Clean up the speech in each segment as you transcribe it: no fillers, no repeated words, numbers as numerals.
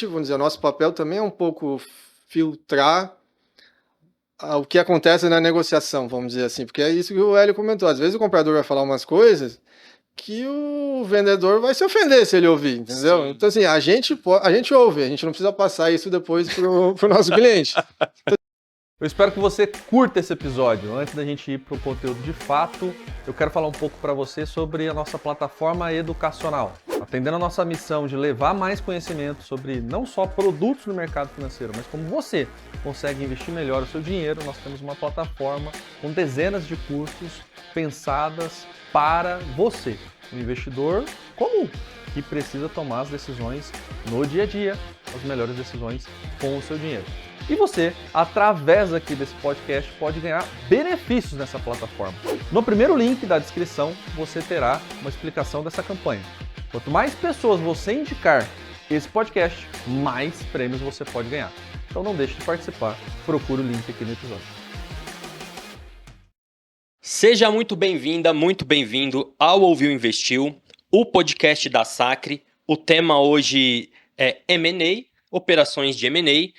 vamos dizer, o nosso papel também é um pouco filtrar o que acontece na negociação, vamos dizer assim, porque é isso que o Hélio comentou. Às vezes o comprador vai falar umas coisas que o vendedor vai se ofender se ele ouvir, entendeu? Sim. Então, assim, a gente ouve, a gente não precisa passar isso depois pro nosso cliente. Eu espero que você curta esse episódio. Antes da gente ir para o conteúdo de fato, eu quero falar um pouco para você sobre a nossa plataforma educacional. Atendendo a nossa missão de levar mais conhecimento sobre não só produtos no mercado financeiro, mas como você consegue investir melhor o seu dinheiro, nós temos uma plataforma com dezenas de cursos pensadas para você, um investidor comum, que precisa tomar as decisões no dia a dia, as melhores decisões com o seu dinheiro. E você, através aqui desse podcast, pode ganhar benefícios nessa plataforma. No primeiro link da descrição, você terá uma explicação dessa campanha. Quanto mais pessoas você indicar esse podcast, mais prêmios você pode ganhar. Então não deixe de participar, procure o link aqui no episódio. Seja muito bem-vinda, muito bem-vindo ao Ouviu Investiu, o podcast da Sacre. O tema hoje é M&A, operações de M&A.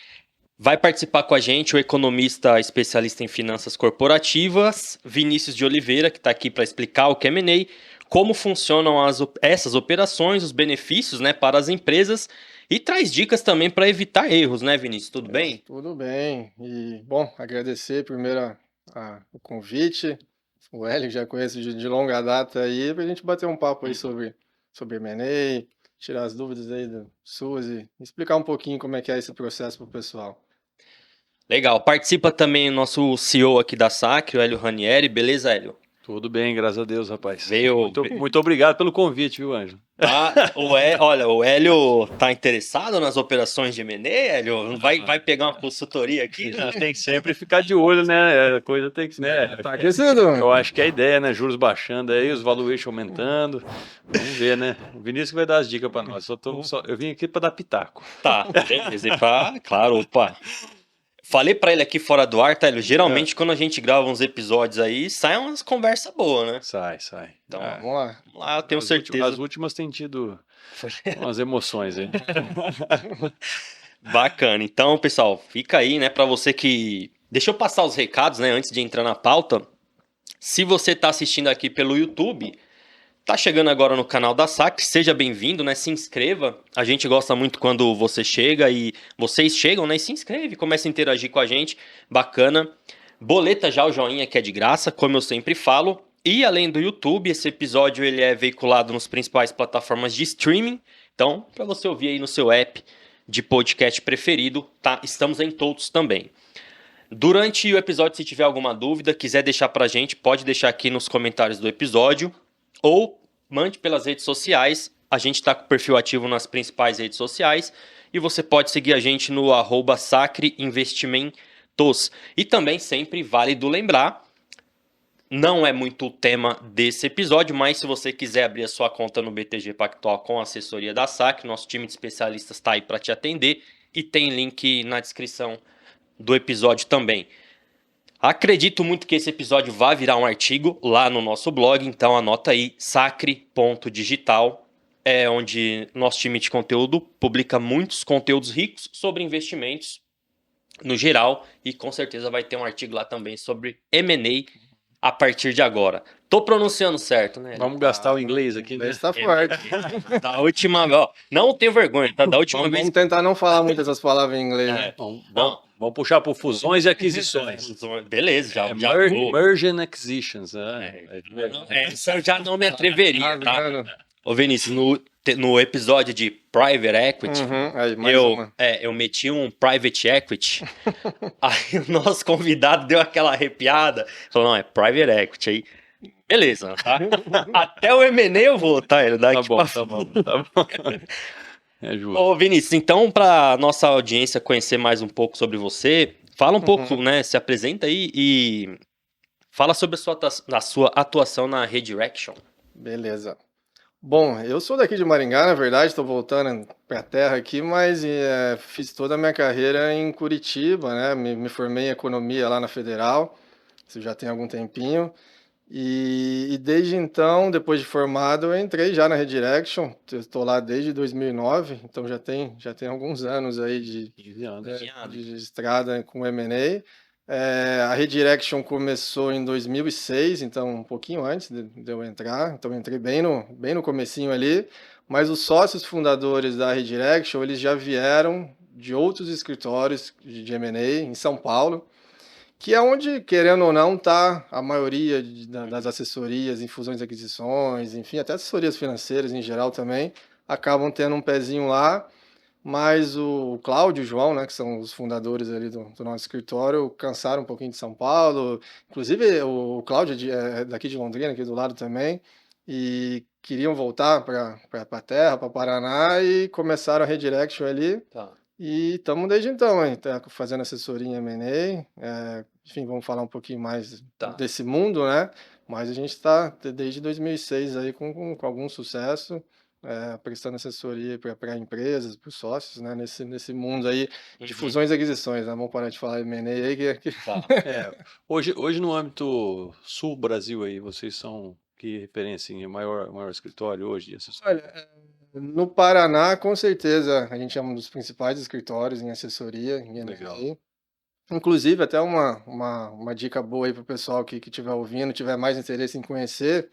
Vai participar com a gente o economista especialista em finanças corporativas, Vinícius de Oliveira, que está aqui para explicar o que é M&A, como funcionam essas operações, os benefícios, né, para as empresas e traz dicas também para evitar erros, né, Vinícius? Tudo bem? Tudo bem. E, bom, agradecer primeiro o convite. O Hélio já conheço de longa data aí, para a gente bater um papo aí sobre M&A, tirar as dúvidas aí do Suzy, explicar um pouquinho como é que é esse processo para o pessoal. Legal. Participa também o nosso CEO aqui da Sacre, o Hélio Ranieri. Beleza, Hélio? Tudo bem, graças a Deus, rapaz. Veio... Muito obrigado pelo convite, viu, Ângelo? Olha, o Hélio tá interessado nas operações de M&A, Hélio? Vai pegar uma consultoria aqui? A gente tem que sempre ficar de olho, né? A coisa tem que... né? Tá aquecido? Eu acho que é a ideia, né? Juros baixando aí, os valuation aumentando. Vamos ver, né? O Vinícius vai dar as dicas para nós. Eu vim aqui para dar pitaco. Tá, beleza. Claro, opa. Falei pra ele aqui fora do ar, tá? Geralmente, quando a gente grava uns episódios aí, saem umas conversas boas, né? Sai. Então, Vamos lá. eu tenho certeza. As últimas têm tido umas emoções aí. Bacana. Então, pessoal, fica aí, né, pra você que... Deixa eu passar os recados, né, antes de entrar na pauta. Se você tá assistindo aqui pelo YouTube... Tá chegando agora no canal da Sacre, seja bem-vindo, né? Se inscreva. A gente gosta muito quando você chega e vocês chegam, né? E se inscreve, começa a interagir com a gente. Bacana. Boleta já o joinha que é de graça, como eu sempre falo. E além do YouTube, esse episódio ele é veiculado nas principais plataformas de streaming. Então, para você ouvir aí no seu app de podcast preferido, tá? Estamos em todos também. Durante o episódio, se tiver alguma dúvida, quiser deixar pra gente, pode deixar aqui nos comentários do episódio. Ou mande pelas redes sociais, a gente está com o perfil ativo nas principais redes sociais e você pode seguir a gente no @sacreinvestimentos. E também sempre válido lembrar, não é muito o tema desse episódio, mas se você quiser abrir a sua conta no BTG Pactual com a assessoria da Sacre, nosso time de especialistas está aí para te atender e tem link na descrição do episódio também. Acredito muito que esse episódio vai virar um artigo lá no nosso blog, então anota aí, sacre.digital, é onde nosso time de conteúdo publica muitos conteúdos ricos sobre investimentos no geral e com certeza vai ter um artigo lá também sobre M&A a partir de agora. Tô pronunciando certo, né? Vamos gastar o inglês aqui, né? Está forte. Da última, ó, não tenho vergonha, tá? Da última vez. Vamos tentar não falar muito essas palavras em inglês, né? Vamos puxar por fusões e aquisições. Beleza, já Merge and acquisitions. Essa eu já não me atreveria, tá? Ô Vinícius, no episódio de Private Equity, Aí, eu meti um Private Equity, aí o nosso convidado deu aquela arrepiada, falou, não, é Private Equity, aí, beleza, tá? Até o M&A eu vou, tá? Tá bom. É justo. Ô Vinícius, então para nossa audiência conhecer mais um pouco sobre você, fala um pouco, né, se apresenta aí e fala sobre a sua atuação na Redirection. Beleza. Bom, eu sou daqui de Maringá, na verdade, estou voltando para a terra aqui, mas fiz toda a minha carreira em Curitiba, né? Me formei em economia lá na Federal, isso já tem algum tempinho. E desde então, depois de formado, eu entrei já na Redirection. Estou lá desde 2009, então já tem alguns anos aí 15 anos. de estrada com M&A. A Redirection começou em 2006, então um pouquinho antes de eu entrar. Então eu entrei bem no comecinho ali. Mas os sócios fundadores da Redirection, eles já vieram de outros escritórios de M&A em São Paulo, que é onde, querendo ou não, está a maioria das assessorias em fusões e aquisições, enfim, até assessorias financeiras em geral também, acabam tendo um pezinho lá, mas o Cláudio e o João, né, que são os fundadores ali do nosso escritório, cansaram um pouquinho de São Paulo, inclusive o Cláudio é daqui de Londrina, aqui do lado também, e queriam voltar para a terra, para Paraná, e começaram a Redirection ali, Tá. e estamos desde então, hein? Tá fazendo assessoria em M&A, enfim, vamos falar um pouquinho mais Tá. desse mundo, né? Mas a gente está desde 2006 aí com algum sucesso, prestando assessoria para empresas, para os sócios, né? Nesse mundo aí de Uhum. fusões e aquisições, né? Vamos parar de falar M&A aí, Tá. Hoje no âmbito sul Brasil aí, vocês são que referência em maior escritório hoje de assessoria? Olha, no Paraná, com certeza, a gente é um dos principais escritórios em assessoria, em Legal. M&A. Inclusive, até uma dica boa aí para o pessoal que estiver ouvindo, tiver mais interesse em conhecer,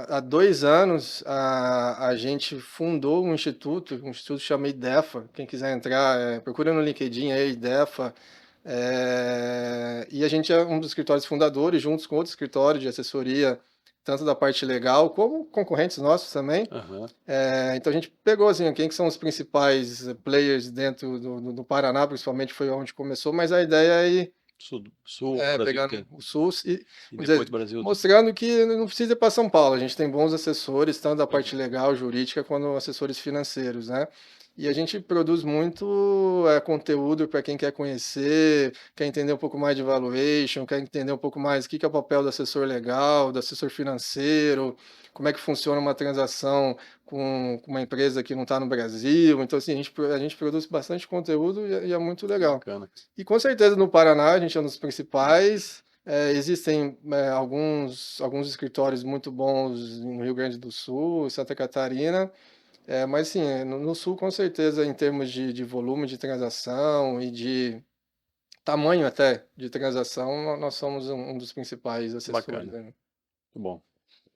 há 2 anos a gente fundou um instituto chama IDEFA. Quem quiser entrar, procura no LinkedIn aí, IDEFA. E a gente é um dos escritórios fundadores, juntos com outro escritório de assessoria, tanto da parte legal como concorrentes nossos também. Aham. Então a gente pegou assim, quem que são os principais players dentro do Paraná, principalmente foi onde começou, mas a ideia é ir Sul, Brasil pegando inteiro. o SUS e E vamos depois dizer, do Brasil. mostrando que não precisa ir para São Paulo. A gente tem bons assessores, tanto da parte legal, jurídica, quanto assessores financeiros, né? E a gente produz muito conteúdo para quem quer conhecer, quer entender um pouco mais de valuation, quer entender um pouco mais o que é o papel do assessor legal, do assessor financeiro, como é que funciona uma transação com uma empresa que não está no Brasil. Então, assim, a gente produz bastante conteúdo e é muito legal. Bacana. E com certeza no Paraná a gente é um dos principais. Existem alguns escritórios muito bons no Rio Grande do Sul, Santa Catarina, mas sim, no Sul com certeza em termos de volume de transação e de tamanho até de transação, nós somos um dos principais assessores. Bacana. Né? Muito bom.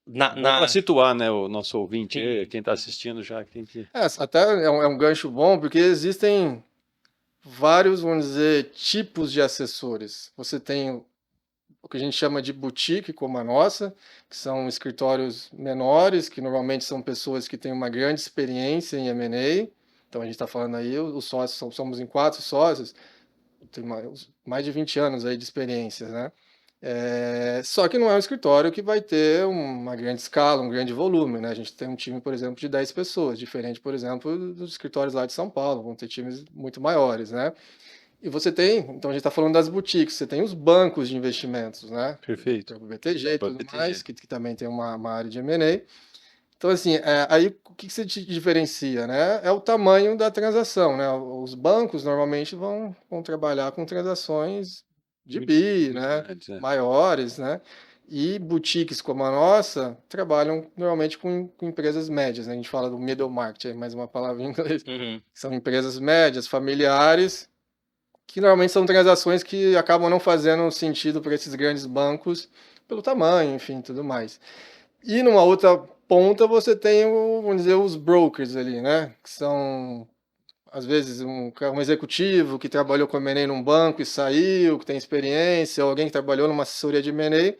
Na, Para situar, né, o nosso ouvinte, Sim. quem está assistindo já, quem que... Até é um gancho bom, porque existem vários, vamos dizer, tipos de assessores. Você tem o que a gente chama de boutique, como a nossa, que são escritórios menores, que normalmente são pessoas que têm uma grande experiência em M&A. Então a gente está falando aí, os sócios, somos em 4 sócios, tem mais de 20 anos aí de experiência, né? Só que não é um escritório que vai ter uma grande escala, um grande volume, né? A gente tem um time, por exemplo, de 10 pessoas, diferente, por exemplo, dos escritórios lá de São Paulo, vão ter times muito maiores, né? E você tem, então a gente está falando das boutiques, você tem os bancos de investimentos, né? Perfeito. O BTG e tudo BTG. mais, que também tem uma área de M&A. Então, assim, aí o que se diferencia, né? É o tamanho da transação, né? Os bancos normalmente vão trabalhar com transações de bi, Muito né? grandes, né? Maiores, né? E boutiques como a nossa trabalham normalmente com empresas médias, né? A gente fala do middle market, aí mais uma palavra em inglês. Uhum. São empresas médias, familiares, que normalmente são transações que acabam não fazendo sentido para esses grandes bancos pelo tamanho, enfim, tudo mais. E numa outra ponta você tem, vamos dizer, os brokers ali, né? Que são, às vezes, um executivo que trabalhou com M&A num banco e saiu, que tem experiência, ou alguém que trabalhou numa assessoria de M&A,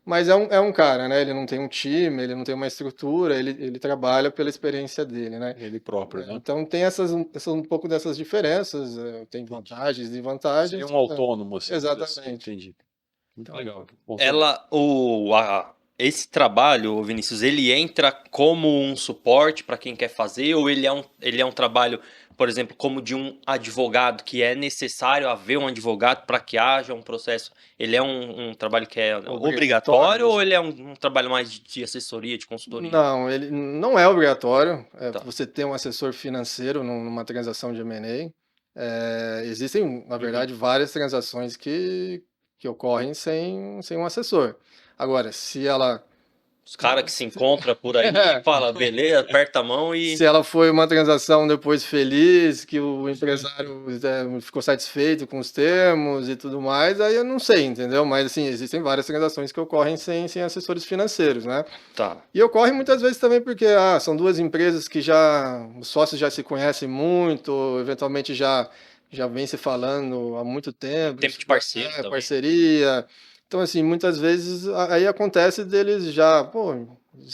mas é um cara, né? Ele não tem um time, ele não tem uma estrutura, ele trabalha pela experiência dele, né? Ele próprio, né? Então tem um pouco dessas diferenças, tem vantagens e desvantagens. Seria um autônomo, assim. Exatamente. Entendi. Muito Então, legal. Bom, Esse trabalho, Vinícius, ele entra como um suporte para quem quer fazer, ou ele é um trabalho, por exemplo, como de um advogado, que é necessário haver um advogado para que haja um processo? Ele é um trabalho que é obrigatório, ou ele é um trabalho mais de assessoria, de consultoria? Não, ele não é obrigatório Tá. você ter um assessor financeiro numa transação de M&A. Existem, na verdade, várias transações que ocorrem sem um assessor. Agora, se ela Os caras que se encontram por aí fala, beleza, aperta a mão e. Se ela foi uma transação depois feliz, que o empresário ficou satisfeito com os termos e tudo mais, aí eu não sei, entendeu? Mas, assim, existem várias transações que ocorrem sem assessores financeiros, né? Tá. E ocorre muitas vezes também porque são duas empresas que os sócios já se conhecem muito, eventualmente já vem se falando há muito tempo. Tempo de parceiro também. Parceria. Então, assim, muitas vezes aí acontece deles já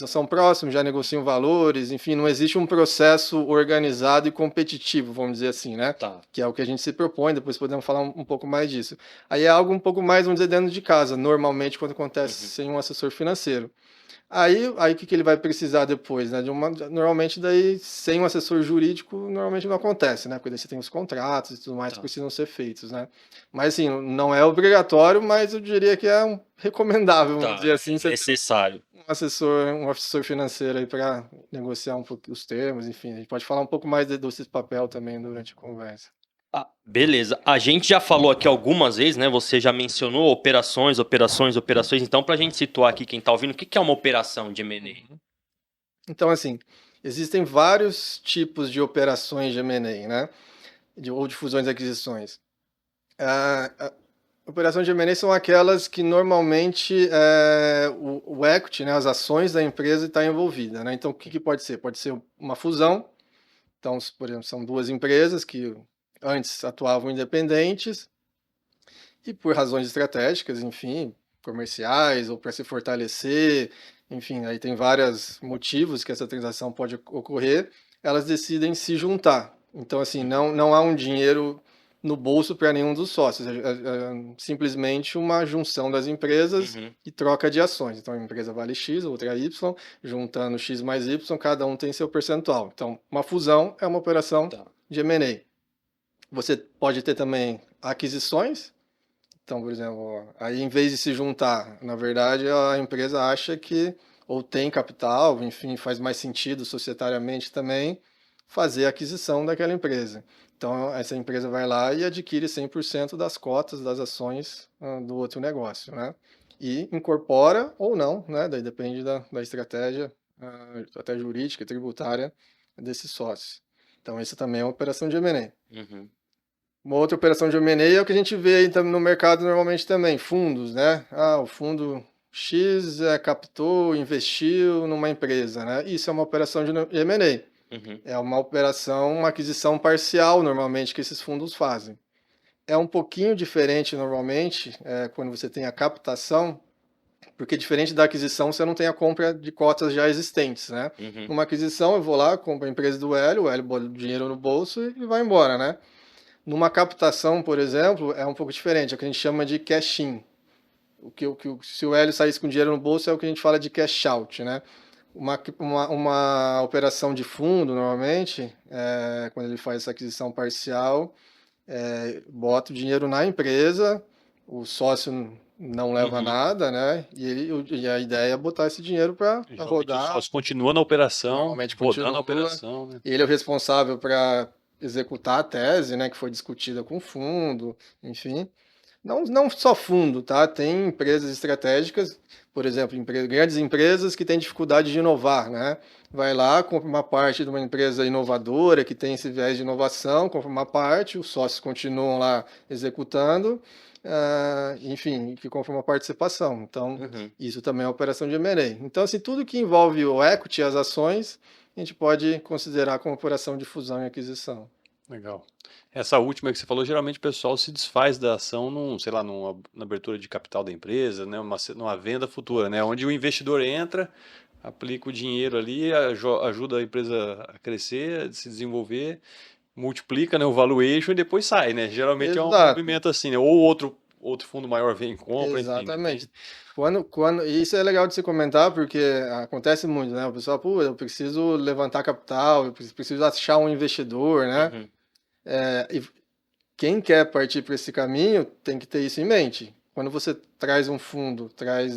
são próximos, já negociam valores, enfim, não existe um processo organizado e competitivo, vamos dizer assim, né? Tá. Que é o que a gente se propõe, depois podemos falar um pouco mais disso. Aí é algo um pouco mais, vamos dizer, dentro de casa, normalmente quando acontece sem um assessor financeiro. Aí o que ele vai precisar depois, né? Normalmente daí, sem um assessor jurídico, normalmente não acontece, né? Porque daí você tem os contratos e tudo mais que precisam ser feitos, né? Mas assim, não é obrigatório, mas eu diria que é recomendável, vamos dizer assim, você ter necessário. um assessor financeiro aí para negociar um pouco os termos, enfim. A gente pode falar um pouco mais desse papel também durante a conversa. Beleza. A gente já falou aqui algumas vezes, né? Você já mencionou operações. Então, pra gente situar aqui quem tá ouvindo, o que é uma operação de M&A? Então, assim, existem vários tipos de operações de M&A, né? Ou de fusões e aquisições. A operação de M&A são aquelas que normalmente o equity, né, as ações da empresa está envolvida, né? Então, o que pode ser? Pode ser uma fusão. Então, por exemplo, são duas empresas que antes atuavam independentes e por razões estratégicas, enfim, comerciais ou para se fortalecer, enfim, aí tem vários motivos que essa transação pode ocorrer, elas decidem se juntar. Então, assim, não há um dinheiro no bolso para nenhum dos sócios, é simplesmente uma junção das empresas e troca de ações. Então, a empresa vale X, outra Y, juntando X mais Y, cada um tem seu percentual. Então, uma fusão é uma operação de M&A. Você pode ter também aquisições. Então, por exemplo, aí em vez de se juntar, na verdade a empresa acha que ou tem capital, enfim, faz mais sentido societariamente também fazer a aquisição daquela empresa. Então, essa empresa vai lá e adquire 100% das cotas das ações do outro negócio, né? E incorpora ou não, né? Daí depende da estratégia, até jurídica e tributária desses sócios. Então, isso também é uma operação de M&A. Uma outra operação de M&A é o que a gente vê aí no mercado normalmente também, fundos, né? O fundo X captou, investiu numa empresa, né? Isso é uma operação de M&A. É uma operação, uma aquisição parcial, normalmente, que esses fundos fazem. É um pouquinho diferente, normalmente, quando você tem a captação, porque diferente da aquisição, você não tem a compra de cotas já existentes, né? Numa aquisição, eu vou lá, compro a empresa do Hélio, o Hélio bota o dinheiro no bolso e vai embora, né? Numa captação, por exemplo, é um pouco diferente, é o que a gente chama de cash-in. Se o Hélio saísse com dinheiro no bolso, é o que a gente fala de cash-out, né? Uma operação de fundo, normalmente, quando ele faz essa aquisição parcial, bota o dinheiro na empresa, o sócio não leva nada, né? E a ideia é botar esse dinheiro para rodar. O sócio continua na operação, normalmente rodando a operação, né? Ele é o responsável para executar a tese, né, que foi discutida com o fundo, enfim. Não só fundo, tá? Tem empresas estratégicas, por exemplo, grandes empresas que têm dificuldade de inovar, né? Vai lá, compra uma parte de uma empresa inovadora que tem esse viés de inovação, compra uma parte, os sócios continuam lá executando, enfim, que compra uma participação. Então, isso também é uma operação de M&A. Então, assim, tudo que envolve o equity, as ações, a gente pode considerar como operação de fusão e aquisição. Legal. Essa última que você falou, geralmente o pessoal se desfaz da ação numa abertura de capital da empresa, né, numa venda futura, né, onde o investidor entra, aplica o dinheiro ali, ajuda a empresa a crescer, a se desenvolver, multiplica, né, o valuation e depois sai, né? Geralmente é um movimento assim, né? Ou outro fundo maior vem e compra. Exatamente. Isso é legal de se comentar, porque acontece muito, né? O pessoal, eu preciso levantar capital, eu preciso achar um investidor, né? E quem quer partir para esse caminho tem que ter isso em mente. Quando você traz um fundo,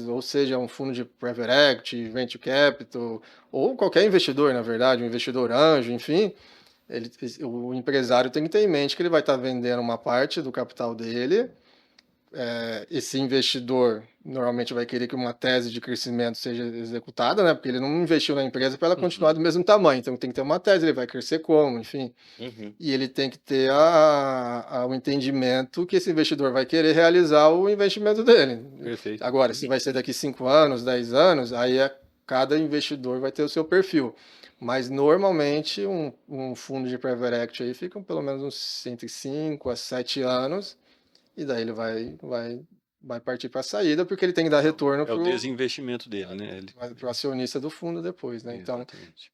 ou seja, um fundo de private equity, venture capital, ou qualquer investidor, na verdade, um investidor anjo, enfim, o empresário tem que ter em mente que ele vai estar vendendo uma parte do capital dele esse investidor normalmente vai querer que uma tese de crescimento seja executada, né? Porque ele não investiu na empresa para ela continuar do mesmo tamanho. Então tem que ter uma tese, ele vai crescer como, enfim. E ele tem que ter o entendimento que esse investidor vai querer realizar o investimento dele. Perfeito. Agora, se vai ser daqui 5 anos, 10 anos, aí cada investidor vai ter o seu perfil. Mas normalmente um fundo de private equity aí fica pelo menos uns entre 5 a 7 anos. E daí ele vai partir para a saída, porque ele tem que dar retorno É o desinvestimento dele, né? Para o acionista do fundo depois, né? Então, Exatamente.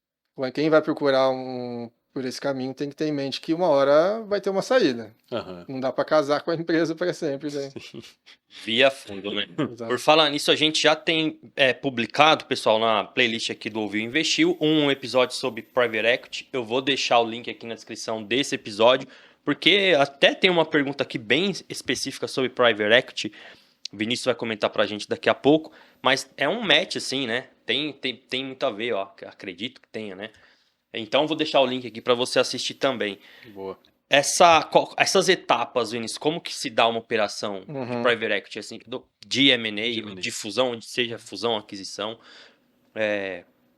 quem vai procurar por esse caminho tem que ter em mente que uma hora vai ter uma saída. Aham. Não dá para casar com a empresa para sempre, né? Via fundo, né? Exato. Por falar nisso, a gente já tem publicado, pessoal, na playlist aqui do Ouviu Investiu, um episódio sobre Private Equity. Eu vou deixar o link aqui na descrição desse episódio, porque até tem uma pergunta aqui bem específica sobre Private Equity. O Vinícius vai comentar pra gente daqui a pouco, mas é um match, assim, né? Tem muito a ver, ó. Acredito que tenha, né? Então, vou deixar o link aqui para você assistir também. Boa. Essas etapas, Vinícius, como que se dá uma operação de private equity, assim, de M&A, de fusão, seja fusão, aquisição?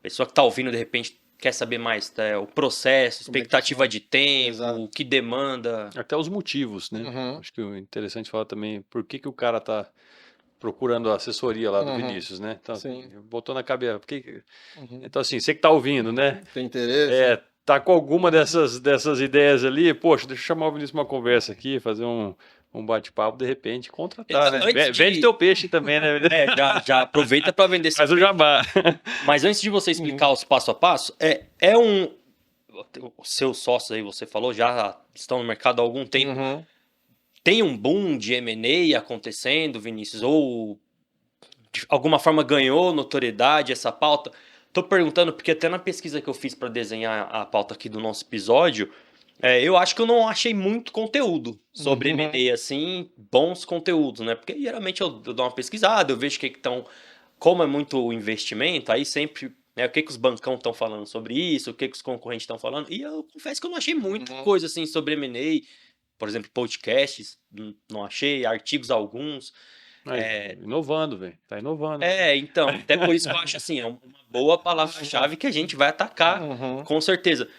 Pessoa que está ouvindo, de repente, quer saber mais o processo, expectativa de tempo, Exato. o que demanda. Até os motivos, né? Acho que o interessante falar também por que o cara tá procurando a assessoria lá do Vinícius, né? Então, Sim. botou na cabeça. Então, assim, você que tá ouvindo, né? Tem interesse? Tá com alguma dessas ideias ali, poxa, deixa eu chamar o Vinícius pra uma conversa aqui, fazer um bate-papo, de repente, contratar, né? Vende teu peixe também, né? Já aproveita para vender. Faz o jabá. Mas antes de você explicar os passo a passo, os seus sócios aí, você falou, já estão no mercado há algum tempo. Tem um boom de M&A acontecendo, Vinícius? Ou de alguma forma ganhou notoriedade essa pauta? Tô perguntando porque até na pesquisa que eu fiz para desenhar a pauta aqui do nosso episódio, eu acho que eu não achei muito conteúdo sobre M&A, assim, bons conteúdos, né? Porque geralmente eu dou uma pesquisada, eu vejo como é muito investimento, aí sempre, né, o que os bancão estão falando sobre isso, o que os concorrentes estão falando, e eu confesso que eu não achei muita coisa, assim, sobre M&A, por exemplo, podcasts, não achei, artigos alguns. Inovando, velho. Tá inovando. Então, até por isso que eu acho assim, é uma boa palavra-chave que a gente vai atacar, com certeza.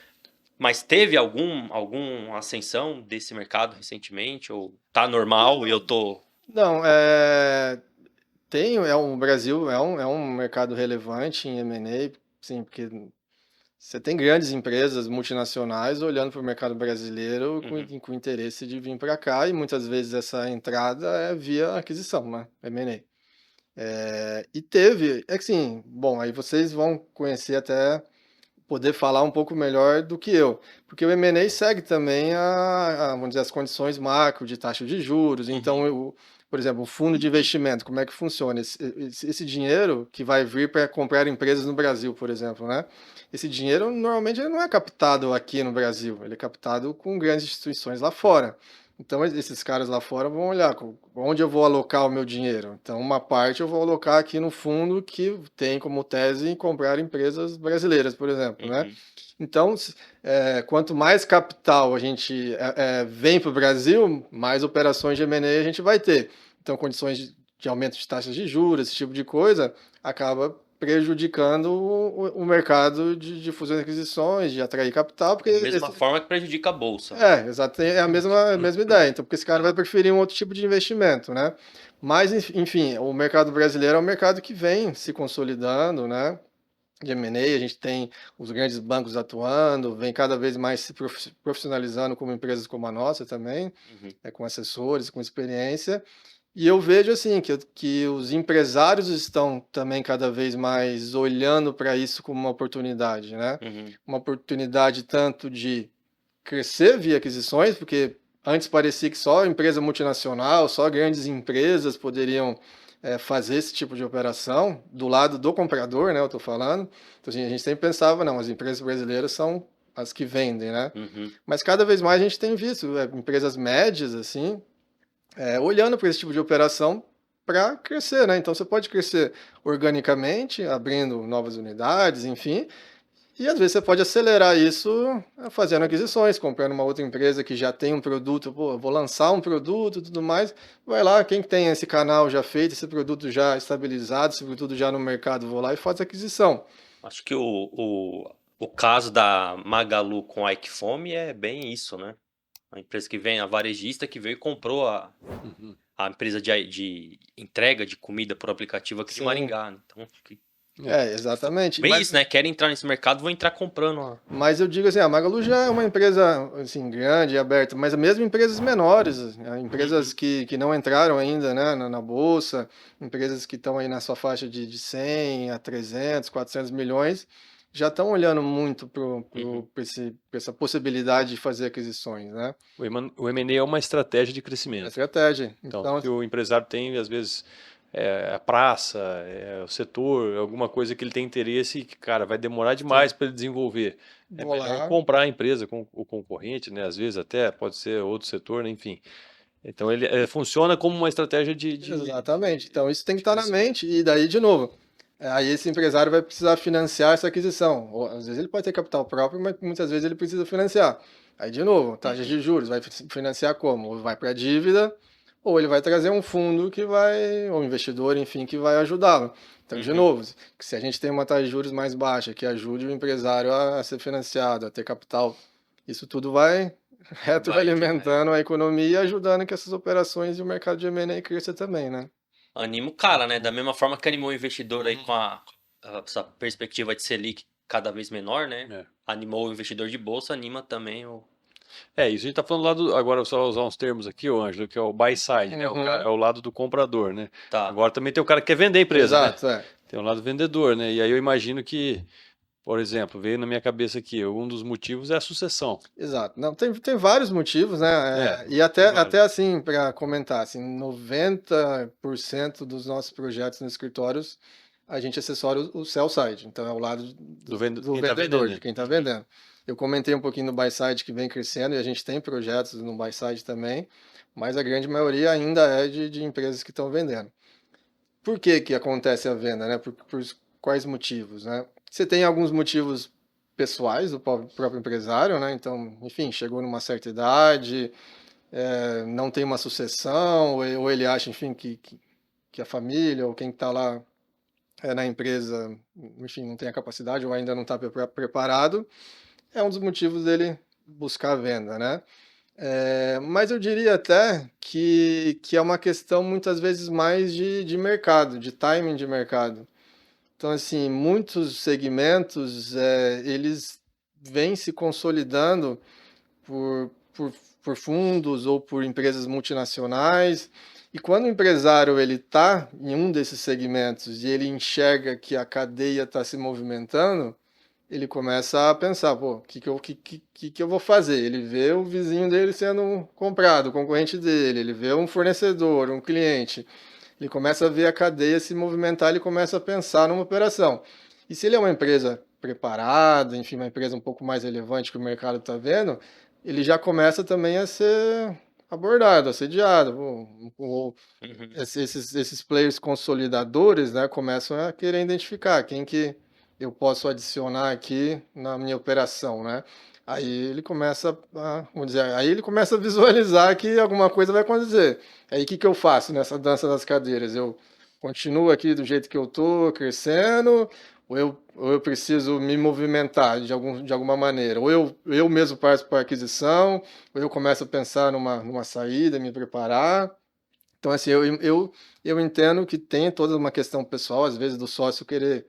Mas teve alguma ascensão desse mercado recentemente? Ou tá normal e eu tô... Não, o Brasil é um mercado relevante em M&A, sim, porque você tem grandes empresas multinacionais olhando para o mercado brasileiro com interesse de vir para cá, e muitas vezes essa entrada é via aquisição, né? M&A. E teve, que assim, bom, aí vocês vão conhecer até poder falar um pouco melhor do que eu, porque o M&A segue também vamos dizer, as condições macro de taxa de juros. Então, por exemplo, o fundo de investimento, como é que funciona? Esse dinheiro que vai vir para comprar empresas no Brasil, por exemplo, né? Esse dinheiro, normalmente, ele não é captado aqui no Brasil, ele é captado com grandes instituições lá fora. Então, esses caras lá fora vão olhar onde eu vou alocar o meu dinheiro. Então, uma parte eu vou alocar aqui no fundo que tem como tese comprar empresas brasileiras, por exemplo, né? Então, quanto mais capital a gente vem para o Brasil, mais operações de M&A a gente vai ter. Então, condições de aumento de taxas de juros, esse tipo de coisa, acaba prejudicando o mercado de fusões e aquisições, de atrair capital. Porque da mesma forma que prejudica a bolsa. Exato, é a mesma ideia. Então, porque esse cara vai preferir um outro tipo de investimento, né? Mas, enfim, o mercado brasileiro é um mercado que vem se consolidando, né? De M&A, a gente tem os grandes bancos atuando, vem cada vez mais se profissionalizando como empresas como a nossa também, com assessores, com experiência. E eu vejo assim que os empresários estão também cada vez mais olhando para isso como uma oportunidade, né? Uma oportunidade tanto de crescer via aquisições, porque antes parecia que só empresa multinacional, só grandes empresas poderiam fazer esse tipo de operação do lado do comprador, né? Eu estou falando. Então, assim, a gente sempre pensava, não, as empresas brasileiras são as que vendem, né? Mas cada vez mais a gente tem visto empresas médias, assim, olhando para esse tipo de operação para crescer, né? Então você pode crescer organicamente, abrindo novas unidades, enfim, E às vezes você pode acelerar isso fazendo aquisições, comprando uma outra empresa que já tem um produto, pô, eu vou lançar um produto e tudo mais, vai lá, quem tem esse canal já feito, esse produto já estabilizado, esse produto já no mercado, vou lá e faço a aquisição. Acho que o caso da Magalu com a Equifome é bem isso, né? A empresa que vem, a varejista que veio e comprou Uhum. a empresa de entrega de comida por aplicativo aqui de Sim. Maringá, né? Então, acho que Exatamente. bem Mas, isso, né? Querem entrar nesse mercado, vão entrar comprando. mas eu digo assim, a Magalu já é uma empresa assim, grande e aberta, mas mesmo empresas menores, empresas que não entraram ainda, né, na bolsa, empresas que estão aí na sua faixa de 100 a 300, 400 milhões, já estão olhando muito para essa possibilidade de fazer aquisições, né? O M&A é uma estratégia de É crescimento. estratégia. Então, se o empresário tem, às vezes, a praça, o setor, alguma coisa que ele tem interesse e que, cara, vai demorar demais para ele desenvolver. É vou melhor lá. comprar a empresa com o concorrente, né? Às vezes até pode ser outro setor, né? Enfim. Então, ele funciona como uma estratégia de Exatamente. Então, isso tem que de estar na crescimento. mente. E daí, de novo, aí esse empresário vai precisar financiar essa aquisição. Ou, às vezes ele pode ter capital próprio, mas muitas vezes ele precisa financiar. Aí, de novo, taxa de juros, vai financiar como? Ou vai para a dívida, ou ele vai trazer um fundo que vai, ou um investidor, enfim, que vai ajudá-lo. Então, de novo, se a gente tem uma taxa de juros mais baixa, que ajude o empresário a ser financiado, a ter capital, isso tudo vai retroalimentando a economia e ajudando que essas operações e o mercado de M&A cresça também, né? Anima o cara, né? Da mesma forma que animou o investidor aí com essa perspectiva de Selic cada vez menor, né? É. Animou o investidor de bolsa, anima também o... Isso a gente tá falando lá do. Agora, só usar uns termos aqui, ô Ângelo, que é o buy side, né? Uhum. É o lado do comprador, né? Tá. Agora também tem o cara que quer vender a empresa, né? Exato, Tem o lado vendedor, né? E aí eu imagino que, por exemplo, veio na minha cabeça aqui, um dos motivos é a sucessão. exato. Não, tem vários motivos, né? E tem vários. até assim, para comentar, assim, 90% dos nossos projetos nos escritórios, a gente assessora o sell side, então é o lado do Quem tá vendedor, vendendo. de quem está vendendo. Eu comentei um pouquinho no buy side que vem crescendo e a gente tem projetos no buy side também, mas a grande maioria ainda é de empresas que estão vendendo. Por que que acontece a venda, né? Por quais motivos, né? Você tem alguns motivos pessoais do próprio empresário, né? Então, enfim, chegou numa certa idade, não tem uma sucessão, ou ele acha, enfim, que a família ou quem está lá na empresa, enfim, não tem a capacidade ou ainda não está preparado, é um dos motivos dele buscar a venda, né? Mas eu diria até que é uma questão muitas vezes mais de mercado, de timing de mercado. Então, assim, muitos segmentos, eles vêm se consolidando por, por, por fundos ou por empresas multinacionais. E quando o empresário ele está em um desses segmentos e ele enxerga que a cadeia está se movimentando, ele começa a pensar, pô, o que eu vou fazer? Ele vê o vizinho dele sendo comprado, o concorrente dele, ele vê um fornecedor, um cliente. Ele começa a ver a cadeia se movimentar, ele começa a pensar numa operação. E se ele é uma empresa preparada, enfim, uma empresa um pouco mais relevante que o mercado está vendo, ele já começa também a ser abordado, assediado. Esses players consolidadores, né, começam a querer identificar quem que eu posso adicionar aqui na minha operação, né? Aí ele começa vamos dizer, aí ele começa a visualizar que alguma coisa vai acontecer. Aí o que que eu faço nessa dança das cadeiras? Eu continuo aqui do jeito que eu tô, crescendo, ou eu preciso me movimentar de alguma maneira? Ou eu mesmo parto para a aquisição, ou eu começo a pensar numa saída, me preparar. Então, assim, eu entendo que tem toda uma questão pessoal, às vezes, do sócio querer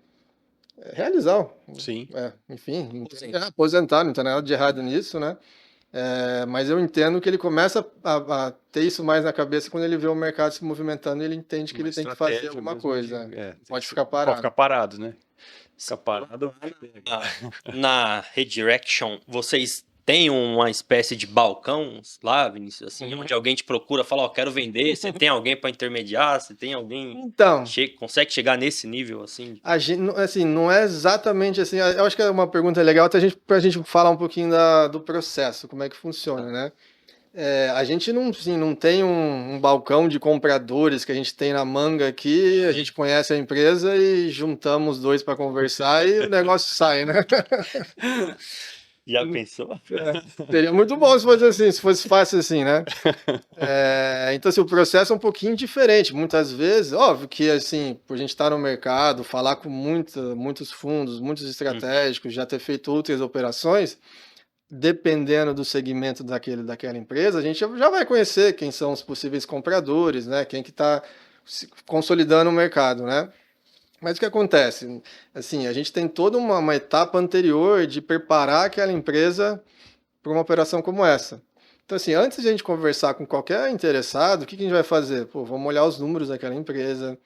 realizar, Sim. enfim, aposentar, não tem nada de errado nisso, né? Mas eu entendo que ele começa a ter isso mais na cabeça quando ele vê o mercado se movimentando e ele entende que Uma ele tem que fazer estratégia alguma mesmo coisa. Pode ficar Pode parado. ficar parado, né? Ficar parado. Na Redirection, vocês têm uma espécie de balcão lá, Vinícius, assim, onde alguém te procura, fala, ó, quero vender, você tem alguém para intermediar, você tem alguém Então, consegue chegar nesse nível, assim? a gente, assim, não é exatamente assim. Eu acho que é uma pergunta legal até pra gente falar um pouquinho do processo, como é que funciona, né? A gente não, assim, não tem um balcão de compradores que a gente tem na manga aqui, a gente conhece a empresa e juntamos dois para conversar e o negócio sai, né? Já pensou? Seria muito bom se fosse assim, se fosse fácil assim, né? Então, assim, o processo é um pouquinho diferente. Muitas vezes, óbvio que, assim, por a gente estar no mercado, falar com muitos fundos, muitos estratégicos, já ter feito outras operações, dependendo do segmento daquela empresa, a gente já vai conhecer quem são os possíveis compradores, né? Quem que está consolidando o mercado, né? Mas o que acontece? Assim, a gente tem toda uma etapa anterior de preparar aquela empresa para uma operação como essa. Então, assim, antes de a gente conversar com qualquer interessado, o que a gente vai fazer? Pô, vamos olhar os números daquela empresa,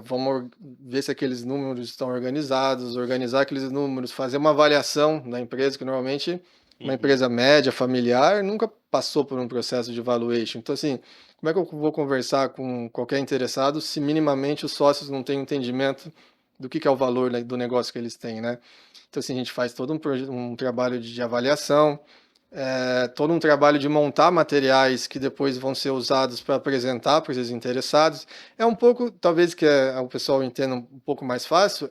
vamos ver se aqueles números estão organizados, organizar aqueles números, fazer uma avaliação da empresa, que normalmente uma empresa média, familiar, nunca passou por um processo de valuation. Então, assim, como é que eu vou conversar com qualquer interessado se minimamente os sócios não têm entendimento do que é o valor, né, do negócio que eles têm, né? Então, assim, a gente faz todo um trabalho de avaliação, todo um trabalho de montar materiais que depois vão ser usados para apresentar para esses interessados. É um pouco, talvez que o pessoal entenda um pouco mais fácil,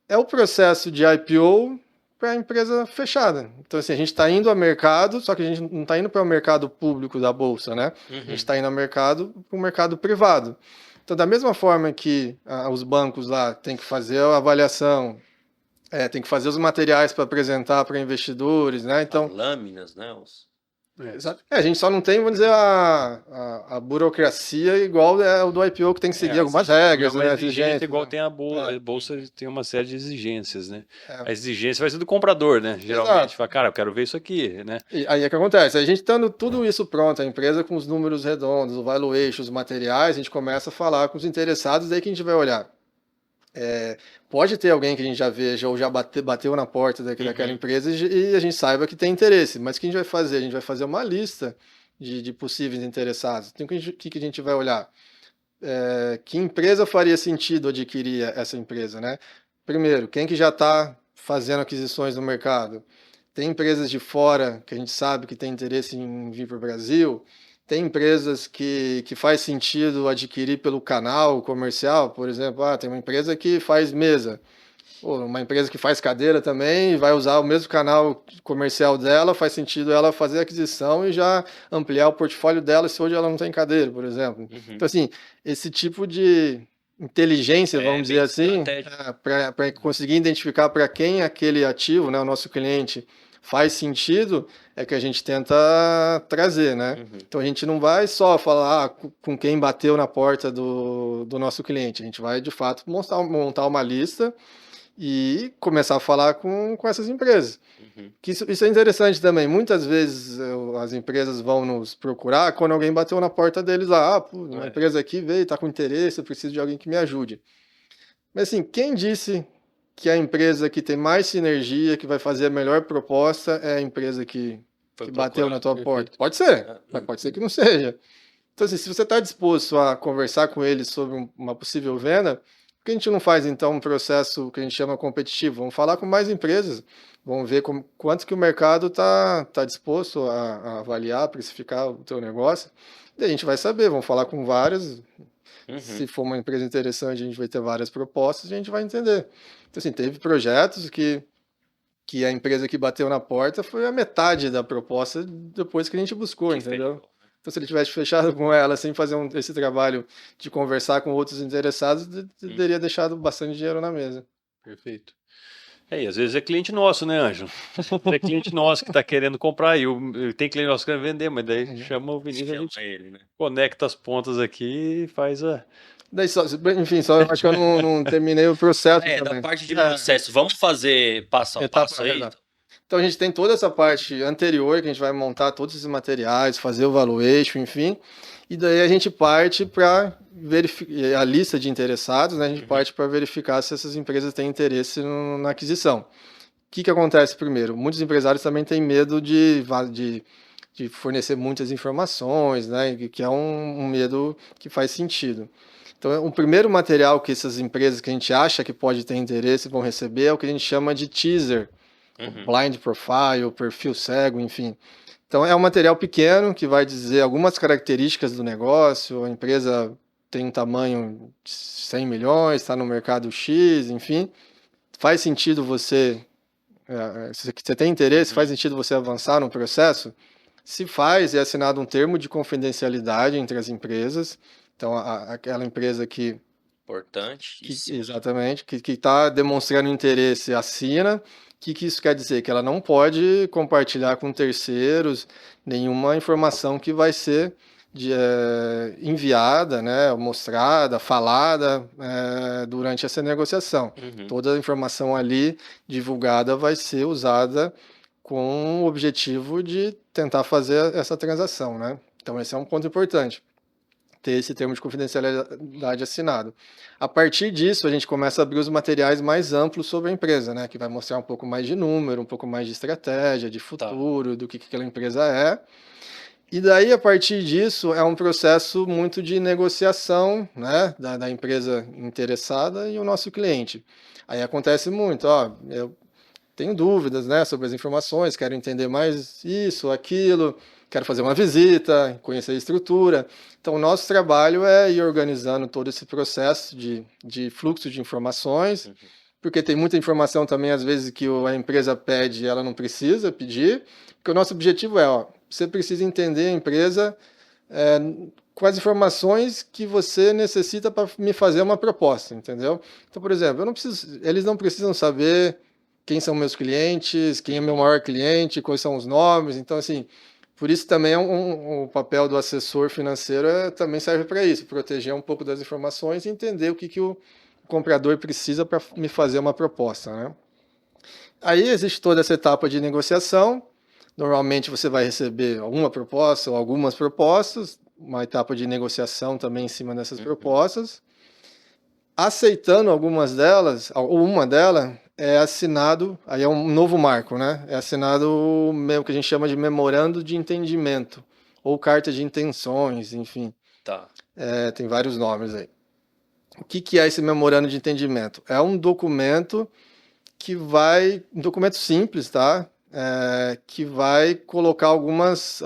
é o processo de IPO para a empresa fechada. Então, assim, a gente está indo ao mercado, só que a gente não está indo para o mercado público da Bolsa, né? A gente está indo ao mercado para o mercado privado. Então, da mesma forma que os bancos lá têm que fazer a avaliação, tem que fazer os materiais para apresentar para investidores, né? Então, As lâminas, né? a gente só não tem, vamos dizer, a burocracia igual o do IPO, que tem que seguir algumas regras, uma né? exigência igual tem a bolsa tem uma série de exigências, né? A exigência vai ser do comprador, né? Geralmente, fala, cara, eu quero ver isso aqui, né? E aí é que acontece, a gente estando tudo isso pronto, a empresa com os números redondos, o valuation, os materiais, a gente começa a falar com os interessados, daí que a gente vai olhar. Pode ter alguém que a gente já veja ou já bateu na porta daquela empresa e a gente saiba que tem interesse, mas o que a gente vai fazer? A gente vai fazer uma lista de possíveis interessados. Então, o que a gente vai olhar? Que empresa faria sentido adquirir essa empresa, né? Primeiro, quem que já está fazendo aquisições no mercado? Tem empresas de fora que a gente sabe que tem interesse em vir para o Brasil? Tem empresas que faz sentido adquirir pelo canal comercial, por exemplo, tem uma empresa que faz mesa, uma empresa que faz cadeira também, vai usar o mesmo canal comercial dela, faz sentido ela fazer a aquisição e já ampliar o portfólio dela se hoje ela não tem cadeira, por exemplo. Então, assim, esse tipo de inteligência, vamos dizer assim, para conseguir identificar para quem aquele ativo, né, o nosso cliente, faz sentido, é que a gente tenta trazer, né? Então a gente não vai só falar com quem bateu na porta do nosso cliente, a gente vai de fato montar uma lista e começar a falar com essas empresas. Que isso é interessante também. Muitas vezes as empresas vão nos procurar quando alguém bateu na porta deles lá, uma empresa aqui veio, está com interesse, eu preciso de alguém que me ajude. Mas assim, quem disse que a empresa que tem mais sinergia, que vai fazer a melhor proposta, é a empresa que bateu na tua porta? Pode ser, mas pode ser que não seja. Então, assim, se você está disposto a conversar com eles sobre uma possível venda, por que a gente não faz, então, um processo que a gente chama competitivo? Vamos falar com mais empresas, vamos ver quanto que o mercado está disposto a avaliar, precificar o teu negócio, e a gente vai saber, vamos falar com várias. Se for uma empresa interessante, a gente vai ter várias propostas e a gente vai entender. Então, assim, teve projetos que a empresa que bateu na porta foi a metade da proposta depois que a gente buscou, entendeu? Então, se ele tivesse fechado com ela sem fazer esse trabalho de conversar com outros interessados, teria deixado bastante dinheiro na mesa. Perfeito. E às vezes é cliente nosso, né, Ângelo? É cliente nosso que está querendo comprar e tem cliente nosso que quer vender, mas daí chama o Vinícius, a gente né? conecta as pontas aqui e faz a... Daí enfim, acho que eu não terminei o processo também. Da parte de processo, vamos fazer passo a passo aí? Então a gente tem toda essa parte anterior que a gente vai montar todos esses materiais, fazer o valuation, enfim, e daí a gente parte para verificar a lista de interessados, né? A gente parte para verificar se essas empresas têm interesse na aquisição. O que acontece primeiro? Muitos empresários também têm medo de fornecer muitas informações, né? Que é um medo que faz sentido. Então, o primeiro material que essas empresas que a gente acha que pode ter interesse vão receber é o que a gente chama de teaser, blind profile, perfil cego, enfim. Então, é um material pequeno que vai dizer algumas características do negócio, a empresa tem um tamanho de 100 milhões, está no mercado X, enfim. Faz sentido você, se você tem interesse, faz sentido você avançar no processo? Se faz, é assinado um termo de confidencialidade entre as empresas. Então, aquela empresa Importante. exatamente, que está demonstrando interesse assina. O que isso quer dizer? Que ela não pode compartilhar com terceiros nenhuma informação que vai ser enviada, né, mostrada, falada durante essa negociação. Toda a informação ali divulgada vai ser usada com o objetivo de tentar fazer essa transação, né? Então esse é um ponto importante, ter esse termo de confidencialidade assinado. A partir disso, a gente começa a abrir os materiais mais amplos sobre a empresa, né? Que vai mostrar um pouco mais de número, um pouco mais de estratégia, de futuro, do que aquela empresa é. E daí, a partir disso, é um processo muito de negociação, né? Da empresa interessada e o nosso cliente. Aí acontece muito, eu tenho dúvidas, né, sobre as informações, quero entender mais isso, aquilo, quero fazer uma visita, conhecer a estrutura. Então, o nosso trabalho é ir organizando todo esse processo de fluxo de informações, porque tem muita informação também, às vezes, que a empresa pede e ela não precisa pedir, porque o nosso objetivo você precisa entender a empresa com as informações que você necessita para me fazer uma proposta, entendeu? Então, por exemplo, eles não precisam saber quem são meus clientes, quem é meu maior cliente, quais são os nomes. Então, assim, por isso também o papel do assessor financeiro também serve para isso, proteger um pouco das informações e entender o que o comprador precisa para me fazer uma proposta, né? Aí existe toda essa etapa de negociação. Normalmente você vai receber alguma proposta ou algumas propostas, uma etapa de negociação também em cima dessas propostas. Aceitando algumas delas, ou uma delas, é assinado, aí é um novo marco, né? É assinado o que a gente chama de memorando de entendimento, ou carta de intenções, enfim. Tá. Tem vários nomes aí. O que é esse memorando de entendimento? É um documento um documento simples, tá? Que vai colocar algumas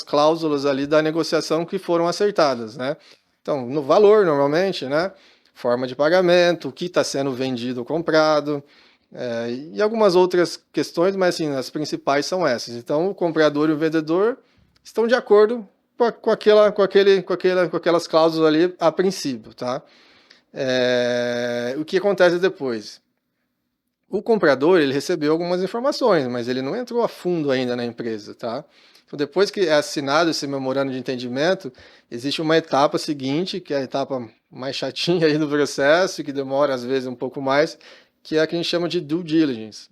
cláusulas ali da negociação que foram acertadas, né? Então, no valor, normalmente, né? Forma de pagamento, o que está sendo vendido ou comprado, e algumas outras questões, mas assim, as principais são essas. Então, o comprador e o vendedor estão de acordo com aquelas cláusulas ali a princípio, tá? O que acontece depois? O comprador, ele recebeu algumas informações, mas ele não entrou a fundo ainda na empresa, tá? Então, depois que é assinado esse memorando de entendimento, existe uma etapa seguinte, que é a etapa mais chatinha aí do processo, que demora às vezes um pouco mais, que é a que a gente chama de due diligence.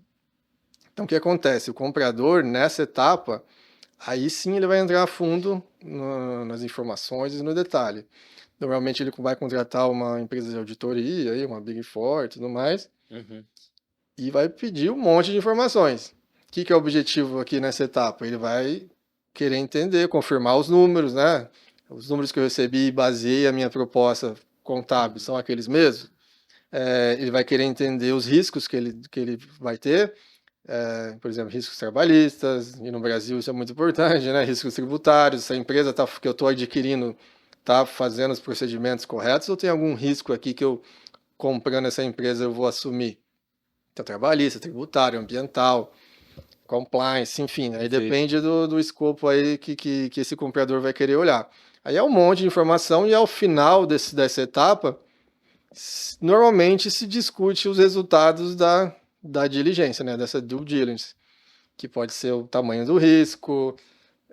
Então, o que acontece? O comprador, nessa etapa, aí sim ele vai entrar a fundo nas informações e no detalhe. Normalmente ele vai contratar uma empresa de auditoria, aí, uma Big Four e tudo mais, e vai pedir um monte de informações. O que é o objetivo aqui nessa etapa? Ele vai querer entender, confirmar os números, né? Os números que eu recebi e baseei a minha proposta contábil são aqueles mesmos. Ele vai querer entender os riscos que ele vai ter, por exemplo, riscos trabalhistas, e no Brasil isso é muito importante, né? Riscos tributários, se a empresa que eu estou adquirindo está fazendo os procedimentos corretos, ou tem algum risco aqui que eu, comprando essa empresa, eu vou assumir? Então, trabalhista, tributário, ambiental, compliance, enfim, aí depende do escopo aí que esse comprador vai querer olhar. Aí é um monte de informação e ao final dessa etapa, normalmente se discute os resultados da diligência, né, dessa due diligence, que pode ser o tamanho do risco,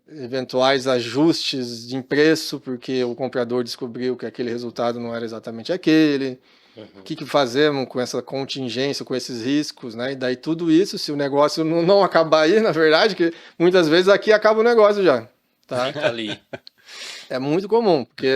eventuais ajustes de preço, porque o comprador descobriu que aquele resultado não era exatamente aquele. O que fazemos com essa contingência, com esses riscos, né? E daí tudo isso, se o negócio não acabar aí, na verdade, que muitas vezes aqui acaba o negócio já, tá? Fica ali. É muito comum, porque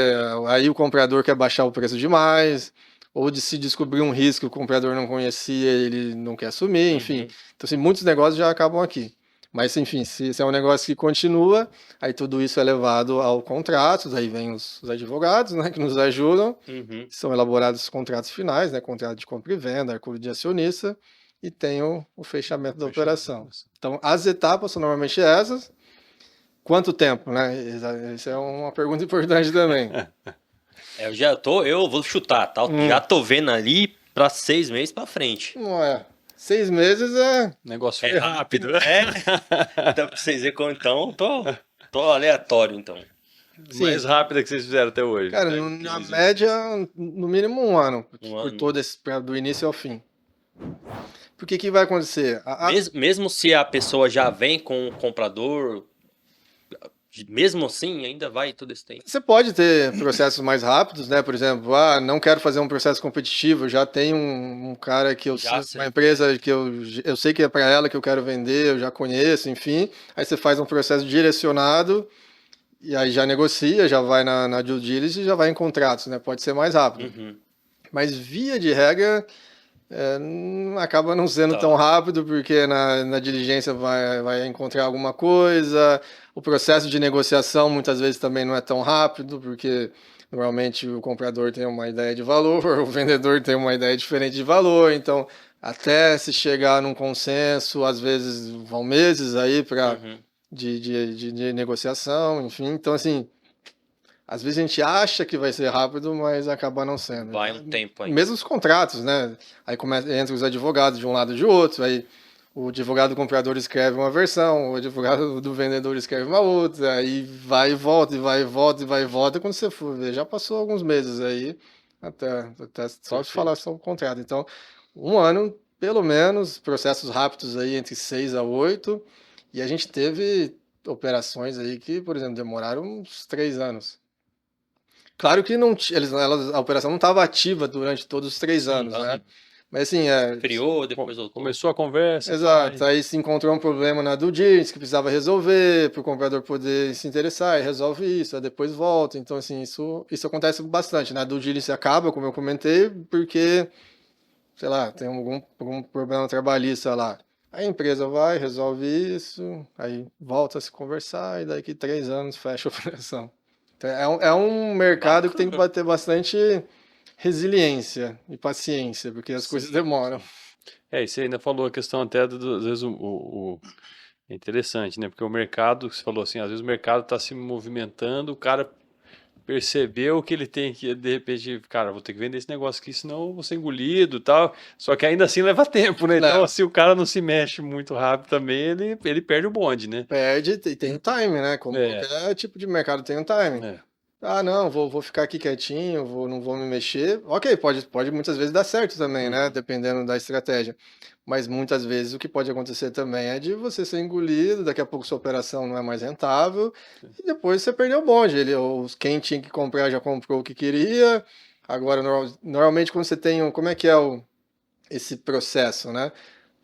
aí o comprador quer baixar o preço demais, ou se descobrir um risco que o comprador não conhecia, ele não quer assumir, enfim. Então, assim, muitos negócios já acabam aqui. Mas, enfim, se é um negócio que continua, aí tudo isso é levado ao contrato, daí vem os advogados, né, que nos ajudam, são elaborados os contratos finais, né, contrato de compra e venda, acordo de acionista, e tem o fechamento da operação. Então, as etapas são normalmente essas. quanto tempo, né? Essa é uma pergunta importante também. Eu vou chutar, tá? Já tô vendo ali pra 6 meses pra frente. Não é. 6 meses é. O negócio foi rápido. Então, pra vocês verem como então, tô aleatório, então. Sim. Mais rápida que vocês fizeram até hoje. Cara, Tá? na média, no mínimo 1 ano. Um Por ano. todo esse, do início ao fim. Porque que vai acontecer? Mesmo se a pessoa já vem com o comprador, mesmo assim, ainda vai todo esse tempo. Você pode ter processos mais rápidos, né? Por exemplo, não quero fazer um processo competitivo, já tem um cara que Já sei. uma empresa que eu sei que é para ela que eu quero vender, eu já conheço, enfim. Aí você faz um processo direcionado e aí já negocia, já vai na due diligence e já vai em contratos, né? Pode ser mais rápido. Uhum. Mas via de regra, acaba não sendo tão rápido, porque na diligência vai encontrar alguma coisa. O processo de negociação muitas vezes também não é tão rápido, porque normalmente o comprador tem uma ideia de valor, o vendedor tem uma ideia diferente de valor. Então, até se chegar num consenso, às vezes vão meses aí para de negociação, enfim. Então, assim, às vezes a gente acha que vai ser rápido, mas acaba não sendo. Vai um tempo aí. Mesmo os contratos, né? Aí entra os advogados de um lado e de outro, aí o advogado do comprador escreve uma versão, o advogado do vendedor escreve uma outra, aí vai e volta, e vai e volta, e vai e volta, quando você for ver, já passou alguns meses aí, até só se falar sobre o contrato. Então, 1 ano, pelo menos, processos rápidos aí entre 6 a 8, e a gente teve operações aí que, por exemplo, demoraram uns 3 anos. Claro que não, a operação não estava ativa durante todos os 3 anos, né? Mas assim, Friou, depois voltou. Começou a conversa. Exato, aí se encontrou um problema na due diligence que precisava resolver, para o comprador poder se interessar, e resolve isso, aí depois volta. Então, assim, isso acontece bastante, né? A due diligence acaba, como eu comentei, porque, sei lá, tem algum problema trabalhista lá. Aí a empresa vai, resolve isso, aí volta a se conversar, e daqui 3 anos fecha a operação. Então, é um mercado que tem que ter bastante resiliência e paciência, porque as coisas demoram. E você ainda falou a questão até, às vezes, é interessante, né? Porque o mercado, você falou assim, às vezes o mercado está se movimentando, o cara percebeu que ele tem que, de repente, cara, vou ter que vender esse negócio aqui, senão eu vou ser engolido e tal. Só que ainda assim leva tempo, né? Então, se o cara não se mexe muito rápido também, ele perde o bonde, né? Perde e tem um time, né? Como qualquer tipo de mercado tem um time. Não, vou ficar aqui quietinho, não vou me mexer. Ok, pode muitas vezes dar certo também, né? Dependendo da estratégia. Mas muitas vezes o que pode acontecer também é de você ser engolido, daqui a pouco sua operação não é mais rentável, e depois você perdeu o bonde. Quem tinha que comprar já comprou o que queria. Agora, normalmente quando você tem como é que é esse processo, né?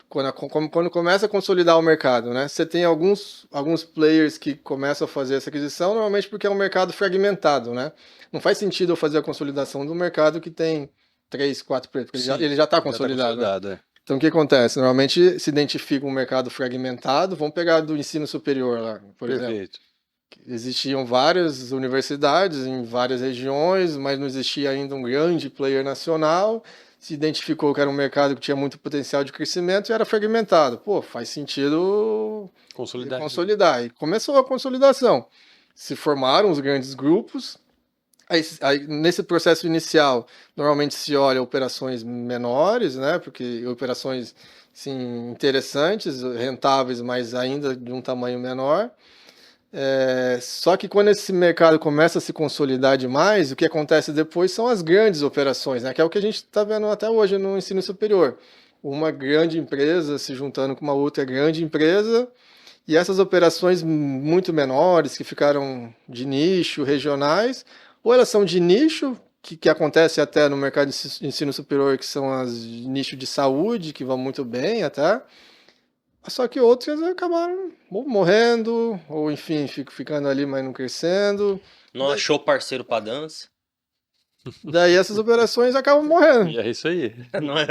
Quando começa a consolidar o mercado, né? Você tem alguns players que começam a fazer essa aquisição, normalmente porque é um mercado fragmentado, né? Não faz sentido eu fazer a consolidação do mercado que tem 3, 4 players, porque ele já está consolidado. Né? Então, o que acontece? Normalmente se identifica um mercado fragmentado, vamos pegar do ensino superior lá, por exemplo. Existiam várias universidades em várias regiões, mas não existia ainda um grande player nacional. Se identificou que era um mercado que tinha muito potencial de crescimento e era fragmentado. Pô, faz sentido consolidar. E começou a consolidação. Se formaram os grandes grupos. Aí, nesse processo inicial, normalmente se olha operações menores, né? Porque operações sim, interessantes, rentáveis, mas ainda de um tamanho menor. Só que quando esse mercado começa a se consolidar demais, o que acontece depois são as grandes operações, né? Que é o que a gente está vendo até hoje no ensino superior. Uma grande empresa se juntando com uma outra grande empresa, e essas operações muito menores, que ficaram de nicho, regionais, ou elas são de nicho, que acontece até no mercado de ensino superior, que são as nicho de saúde, que vão muito bem até. Só que outras acabaram morrendo, ou enfim, ficando ali, mas não crescendo. Não achou parceiro para dança. Daí essas operações acabam morrendo. E é isso aí. Não é?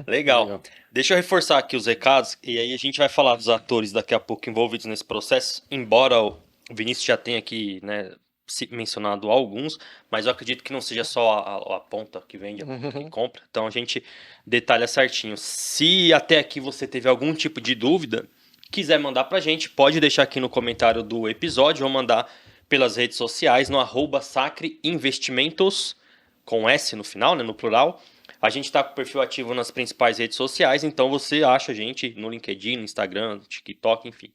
Legal. Deixa eu reforçar aqui os recados, e aí a gente vai falar dos atores daqui a pouco envolvidos nesse processo, embora o Vinícius já tenha aqui, né, mencionado alguns, mas eu acredito que não seja só a ponta que vende, a ponta que compra. Então a gente detalha certinho. Se até aqui você teve algum tipo de dúvida, quiser mandar pra gente, pode deixar aqui no comentário do episódio ou mandar pelas redes sociais no @sacreinvestimentos, com S no final, né, no plural. A gente tá com o perfil ativo nas principais redes sociais, então você acha a gente no LinkedIn, no Instagram, no TikTok, enfim,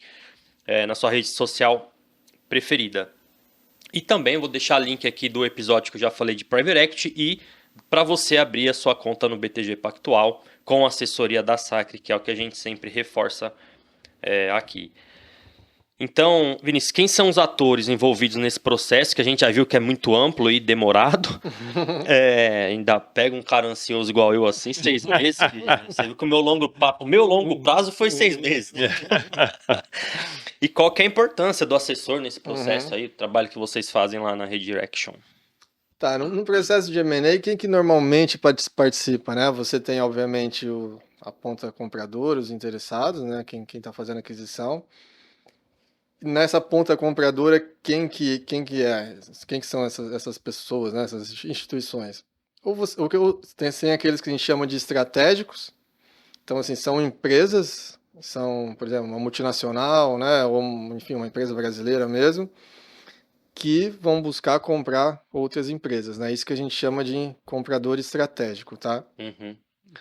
na sua rede social preferida. E também vou deixar link aqui do episódio que eu já falei de Private Equity e para você abrir a sua conta no BTG Pactual com a assessoria da Sacre, que é o que a gente sempre reforça aqui. Então, Vinícius, quem são os atores envolvidos nesse processo, que a gente já viu que é muito amplo e demorado? Ainda pega um cara ansioso igual eu, assim, 6 meses. Você viu que o meu longo prazo foi 6 meses. E qual que é a importância do assessor nesse processo aí, o trabalho que vocês fazem lá na Redirection? Tá, no processo de M&A, quem que normalmente participa, né? Você tem, obviamente, a ponta compradora, os interessados, né? Quem está fazendo a aquisição. Nessa ponta compradora, quem que são essas pessoas, né? Essas instituições? Tem aqueles que a gente chama de estratégicos. Então, assim, são empresas, são, por exemplo, uma multinacional, né? Ou, enfim, uma empresa brasileira mesmo, que vão buscar comprar outras empresas, né? Isso que a gente chama de comprador estratégico, tá? Uhum.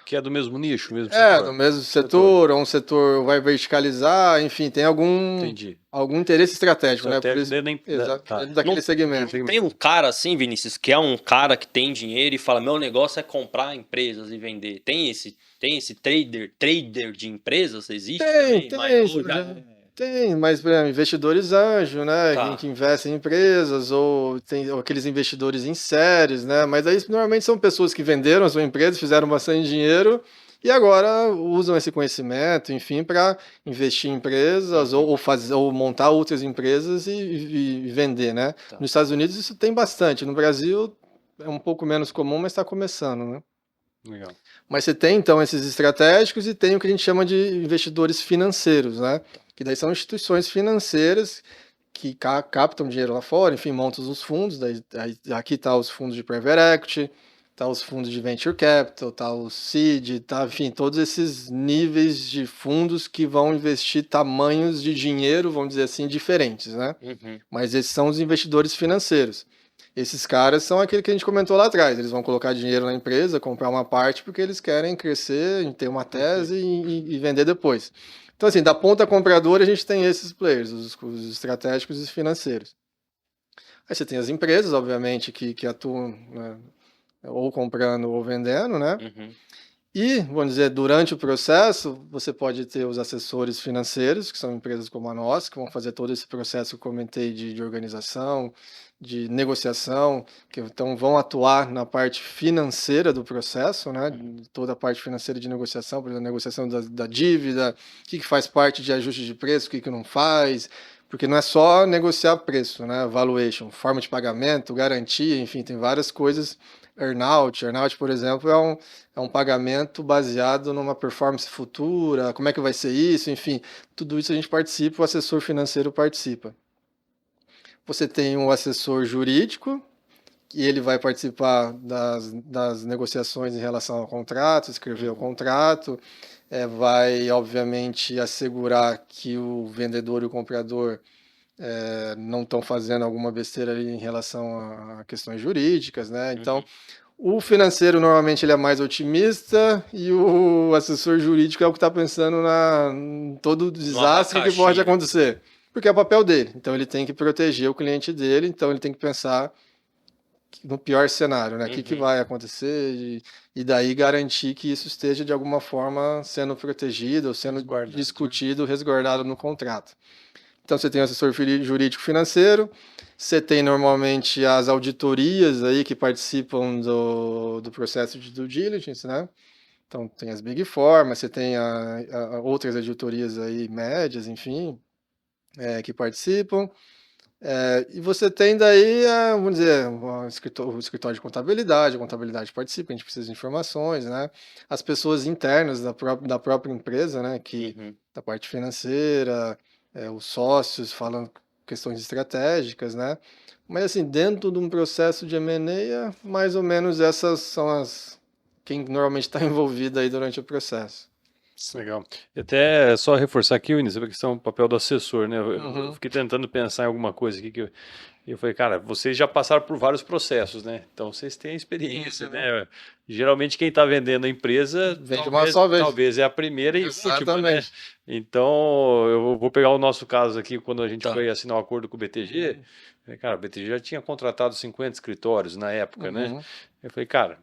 Que é do mesmo nicho, mesmo setor. Do mesmo setor, ou um setor vai verticalizar, enfim, tem algum interesse estratégico, né? Por isso, dentro daquele segmento. Tem um cara assim, Vinícius, que é um cara que tem dinheiro e fala, meu negócio é comprar empresas e vender. Tem esse trader de empresas? Existe? Tem, mas, por exemplo, investidores anjo, né? Tá. Que investem em empresas, ou aqueles investidores em séries, né? Mas aí normalmente são pessoas que venderam a sua empresa, fizeram bastante dinheiro e agora usam esse conhecimento, enfim, para investir em empresas ou montar outras empresas e vender, né? Tá. Nos Estados Unidos isso tem bastante, no Brasil é um pouco menos comum, mas está começando, né? Legal. Mas você tem, então, esses estratégicos e tem o que a gente chama de investidores financeiros, né? Que daí são instituições financeiras que captam dinheiro lá fora, enfim, montam os fundos, aqui tá os fundos de Private Equity, tá os fundos de Venture Capital, tá o Seed, tá, enfim, todos esses níveis de fundos que vão investir tamanhos de dinheiro, vamos dizer assim, diferentes, né? Uhum. Mas esses são os investidores financeiros. Esses caras são aquele que a gente comentou lá atrás. Eles vão colocar dinheiro na empresa, comprar uma parte, porque eles querem crescer, ter uma tese e vender depois. Então, assim, da ponta compradora, a gente tem esses players, os estratégicos e os financeiros. Aí você tem as empresas, obviamente, que atuam, né, ou comprando ou vendendo, né? Uhum. E, vamos dizer, durante o processo, você pode ter os assessores financeiros, que são empresas como a nossa, que vão fazer todo esse processo que eu comentei de organização, de negociação, que então vão atuar na parte financeira do processo, né? Toda a parte financeira de negociação, por exemplo, a negociação da dívida, o que faz parte de ajuste de preço, o que não faz, porque não é só negociar preço, né? Valuation, forma de pagamento, garantia, enfim, tem várias coisas. Earnout, por exemplo, é um pagamento baseado numa performance futura, como é que vai ser isso, enfim, tudo isso a gente participa, o assessor financeiro participa. Você tem um assessor jurídico, e ele vai participar das negociações em relação ao contrato, escrever o contrato, vai, obviamente, assegurar que o vendedor e o comprador não estão fazendo alguma besteira ali em relação a questões jurídicas, né? Então, o financeiro normalmente ele é mais otimista e o assessor jurídico é o que está pensando em todo o desastre que pode acontecer, porque é o papel dele. Então, ele tem que proteger o cliente dele, então ele tem que pensar no pior cenário, né? O que vai acontecer e daí garantir que isso esteja de alguma forma sendo protegido ou sendo discutido, resguardado no contrato. Então, você tem o assessor jurídico financeiro, você tem normalmente as auditorias aí que participam do processo de due diligence, né? Então, tem as Big Four, mas você tem outras auditorias aí médias, enfim, que participam. E você tem daí, vamos dizer, o escritório de contabilidade, a contabilidade participa, a gente precisa de informações, né? As pessoas internas da própria empresa, né? Da parte financeira, os sócios falando questões estratégicas, né? Mas assim, dentro de um processo de M&A, mais ou menos essas são quem normalmente está envolvido aí durante o processo. Legal. E até só reforçar aqui, Vinícius, sobre a questão do papel do assessor, né? Eu Uhum. fiquei tentando pensar em alguma coisa aqui que eu falei, cara, vocês já passaram por vários processos, né? Então vocês têm a experiência, Uhum. né? Geralmente quem está vendendo a empresa Vende uma só vez. talvez é a primeira e última, né? Exatamente. Então eu vou pegar o nosso caso aqui, quando a gente Tá. foi assinar o acordo com o BTG, cara, o BTG já tinha contratado 50 escritórios na época, né? Uhum. Eu falei, cara,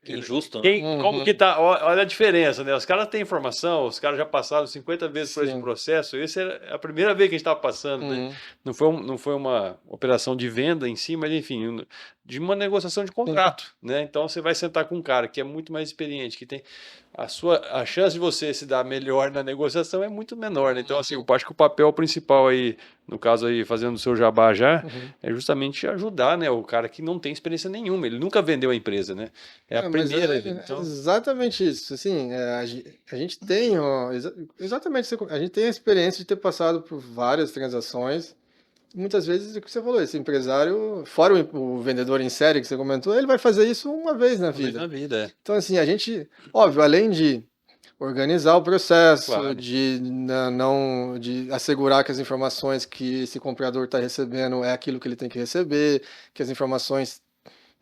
Que injusto, né? como Uhum. que tá? Olha a diferença, né? Os caras têm informação, os caras já passaram 50 vezes por esse Sim. processo. Essa é a primeira vez que a gente estava passando, né? Uhum. Não foi uma operação de venda em si, mas enfim, de uma negociação de contrato, né? Então você vai sentar com um cara que é muito mais experiente, que tem a chance de você se dar melhor na negociação é muito menor, né? Então, assim, eu acho que o papel principal aí, no caso aí, fazendo o seu jabá já, Uhum. é justamente ajudar, né? O cara que não tem experiência nenhuma, ele nunca vendeu a empresa, né? É a Mas primeira, é então... exatamente isso. Assim, a gente tem, ó, exatamente, a gente tem a experiência de ter passado por várias transações. Muitas vezes, o que você falou, esse empresário, fora o vendedor em série que você comentou, ele vai fazer isso uma vez na Uma vez vida. na vida, é. Então, assim, a gente, óbvio, além de organizar o processo, Claro. de assegurar que as informações que esse comprador está recebendo é aquilo que ele tem que receber, que as informações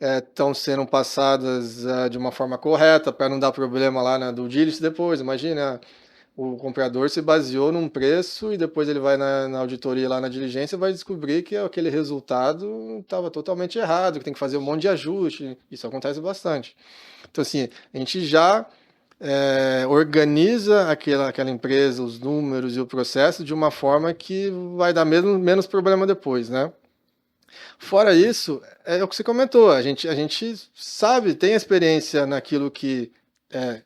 estão sendo passadas de uma forma correta para não dar problema lá na due diligence depois. Imagina, o comprador se baseou num preço e depois ele vai na auditoria lá na diligência e vai descobrir que aquele resultado estava totalmente errado, que tem que fazer um monte de ajuste. Isso acontece bastante. Então, assim, a gente já organiza aquela empresa, os números e o processo de uma forma que vai dar menos problema depois, né? Fora isso, é o que você comentou, a gente sabe, tem experiência naquilo que é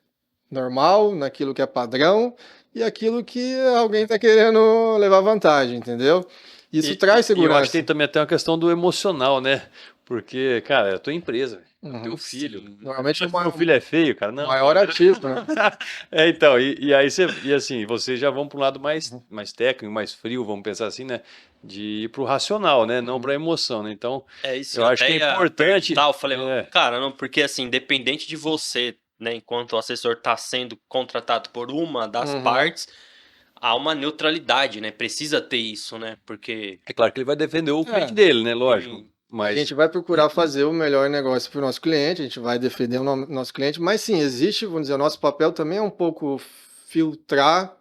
normal, naquilo que é padrão e aquilo que alguém está querendo levar vantagem, entendeu? Isso traz E eu acho que tem segurança. também até uma questão do emocional, né? Porque, cara, é a tua empresa, é o Uhum. teu filho. Normalmente é Mas meu filho é feio, cara. Não. maior ativo, né? Então, e aí assim, vocês já vão para um lado mais técnico, mais frio, vamos pensar assim, né? De ir pro racional, né? Não para emoção, né? Então, É isso, eu acho que é importante. Eu falei, É, cara, não, porque assim, independente de você, né, enquanto o assessor está sendo contratado por uma das Uhum. partes, há uma neutralidade, né? Precisa ter isso, né? Porque é claro que ele vai defender o cliente dele, né? Lógico. Sim. A Mas gente vai procurar fazer o melhor negócio para o nosso cliente, a gente vai defender o nosso cliente, mas sim, existe, vamos dizer, o nosso papel também é um pouco filtrar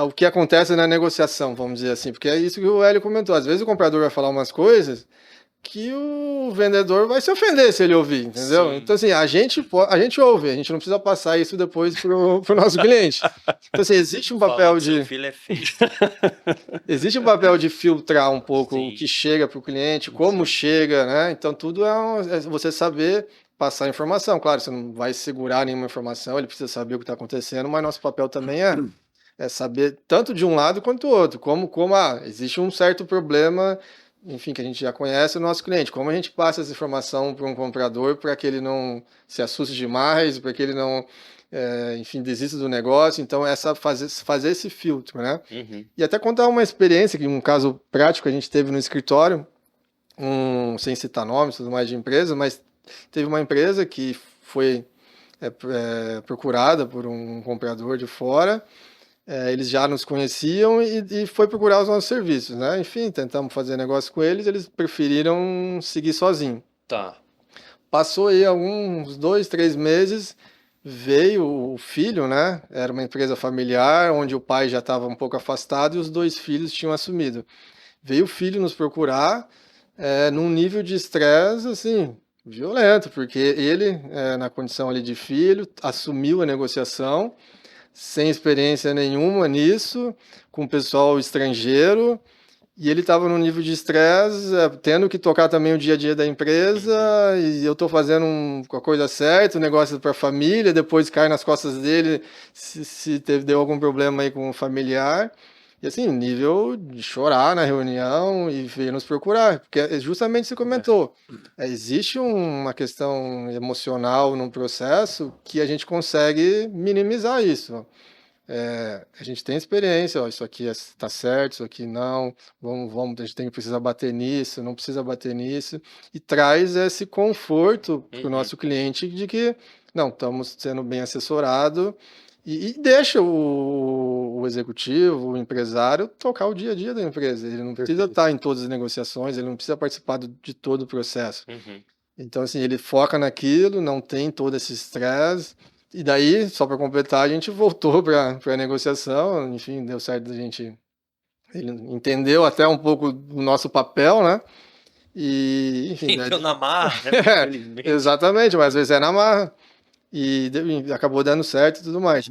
o que acontece na negociação, vamos dizer assim, porque é isso que o Hélio comentou. Às vezes o comprador vai falar umas coisas que o vendedor vai se ofender se ele ouvir, entendeu? Sim. Então, assim, a gente ouve, a gente não precisa passar isso depois pro nosso cliente. Então, assim, existe um falou papel que seu de. filho é feio. Existe um papel de filtrar um pouco Sim. o que chega para o cliente, como chega, né? Então, tudo é você saber passar informação. Claro, você não vai segurar nenhuma informação, ele precisa saber o que está acontecendo, mas nosso papel também é saber tanto de um lado quanto do outro. Como existe um certo problema, enfim, que a gente já conhece o nosso cliente. Como a gente passa essa informação para um comprador para que ele não se assuste demais, para que ele não, enfim, desista do negócio. Então, fazer esse filtro, né? Uhum. E até contar uma experiência, um caso prático que a gente teve no escritório, sem citar nomes, tudo mais de empresa, mas teve uma empresa que foi procurada por um comprador de fora, eles já nos conheciam e foi procurar os nossos serviços, né? Enfim, tentamos fazer negócio com eles, eles preferiram seguir sozinho. Tá. Passou aí alguns 2, 3 meses, veio o filho, né? Era uma empresa familiar, onde o pai já estava um pouco afastado e os 2 filhos tinham assumido. Veio o filho nos procurar, num nível de estresse, assim, violento, porque ele, na condição ali de filho, assumiu a negociação, sem experiência nenhuma nisso, com o pessoal estrangeiro, e ele estava num nível de estresse, tendo que tocar também o dia a dia da empresa, e eu estou fazendo a coisa certa, o negócio para a família, depois cai nas costas dele se deu algum problema aí com o familiar. E assim, nível de chorar na reunião e vir nos procurar, porque justamente você comentou, existe uma questão emocional no processo que a gente consegue minimizar isso. A gente tem experiência, ó, isso aqui está certo, isso aqui não, a gente tem que precisar bater nisso, não precisa bater nisso, e traz esse conforto para o nosso cliente de que, não, estamos sendo bem assessorados e deixa o executivo, o empresário, tocar o dia a dia da empresa. Ele não precisa estar em todas as negociações, ele não precisa participar de todo o processo. Uhum. Então, assim, ele foca naquilo, não tem todo esse estresse. E daí, só para completar, a gente voltou para a negociação. Enfim, deu certo a gente. Ele entendeu até um pouco do nosso papel, né? E, enfim. Então, na marra, né? Exatamente, mas às vezes é na marra. E acabou dando certo e tudo mais.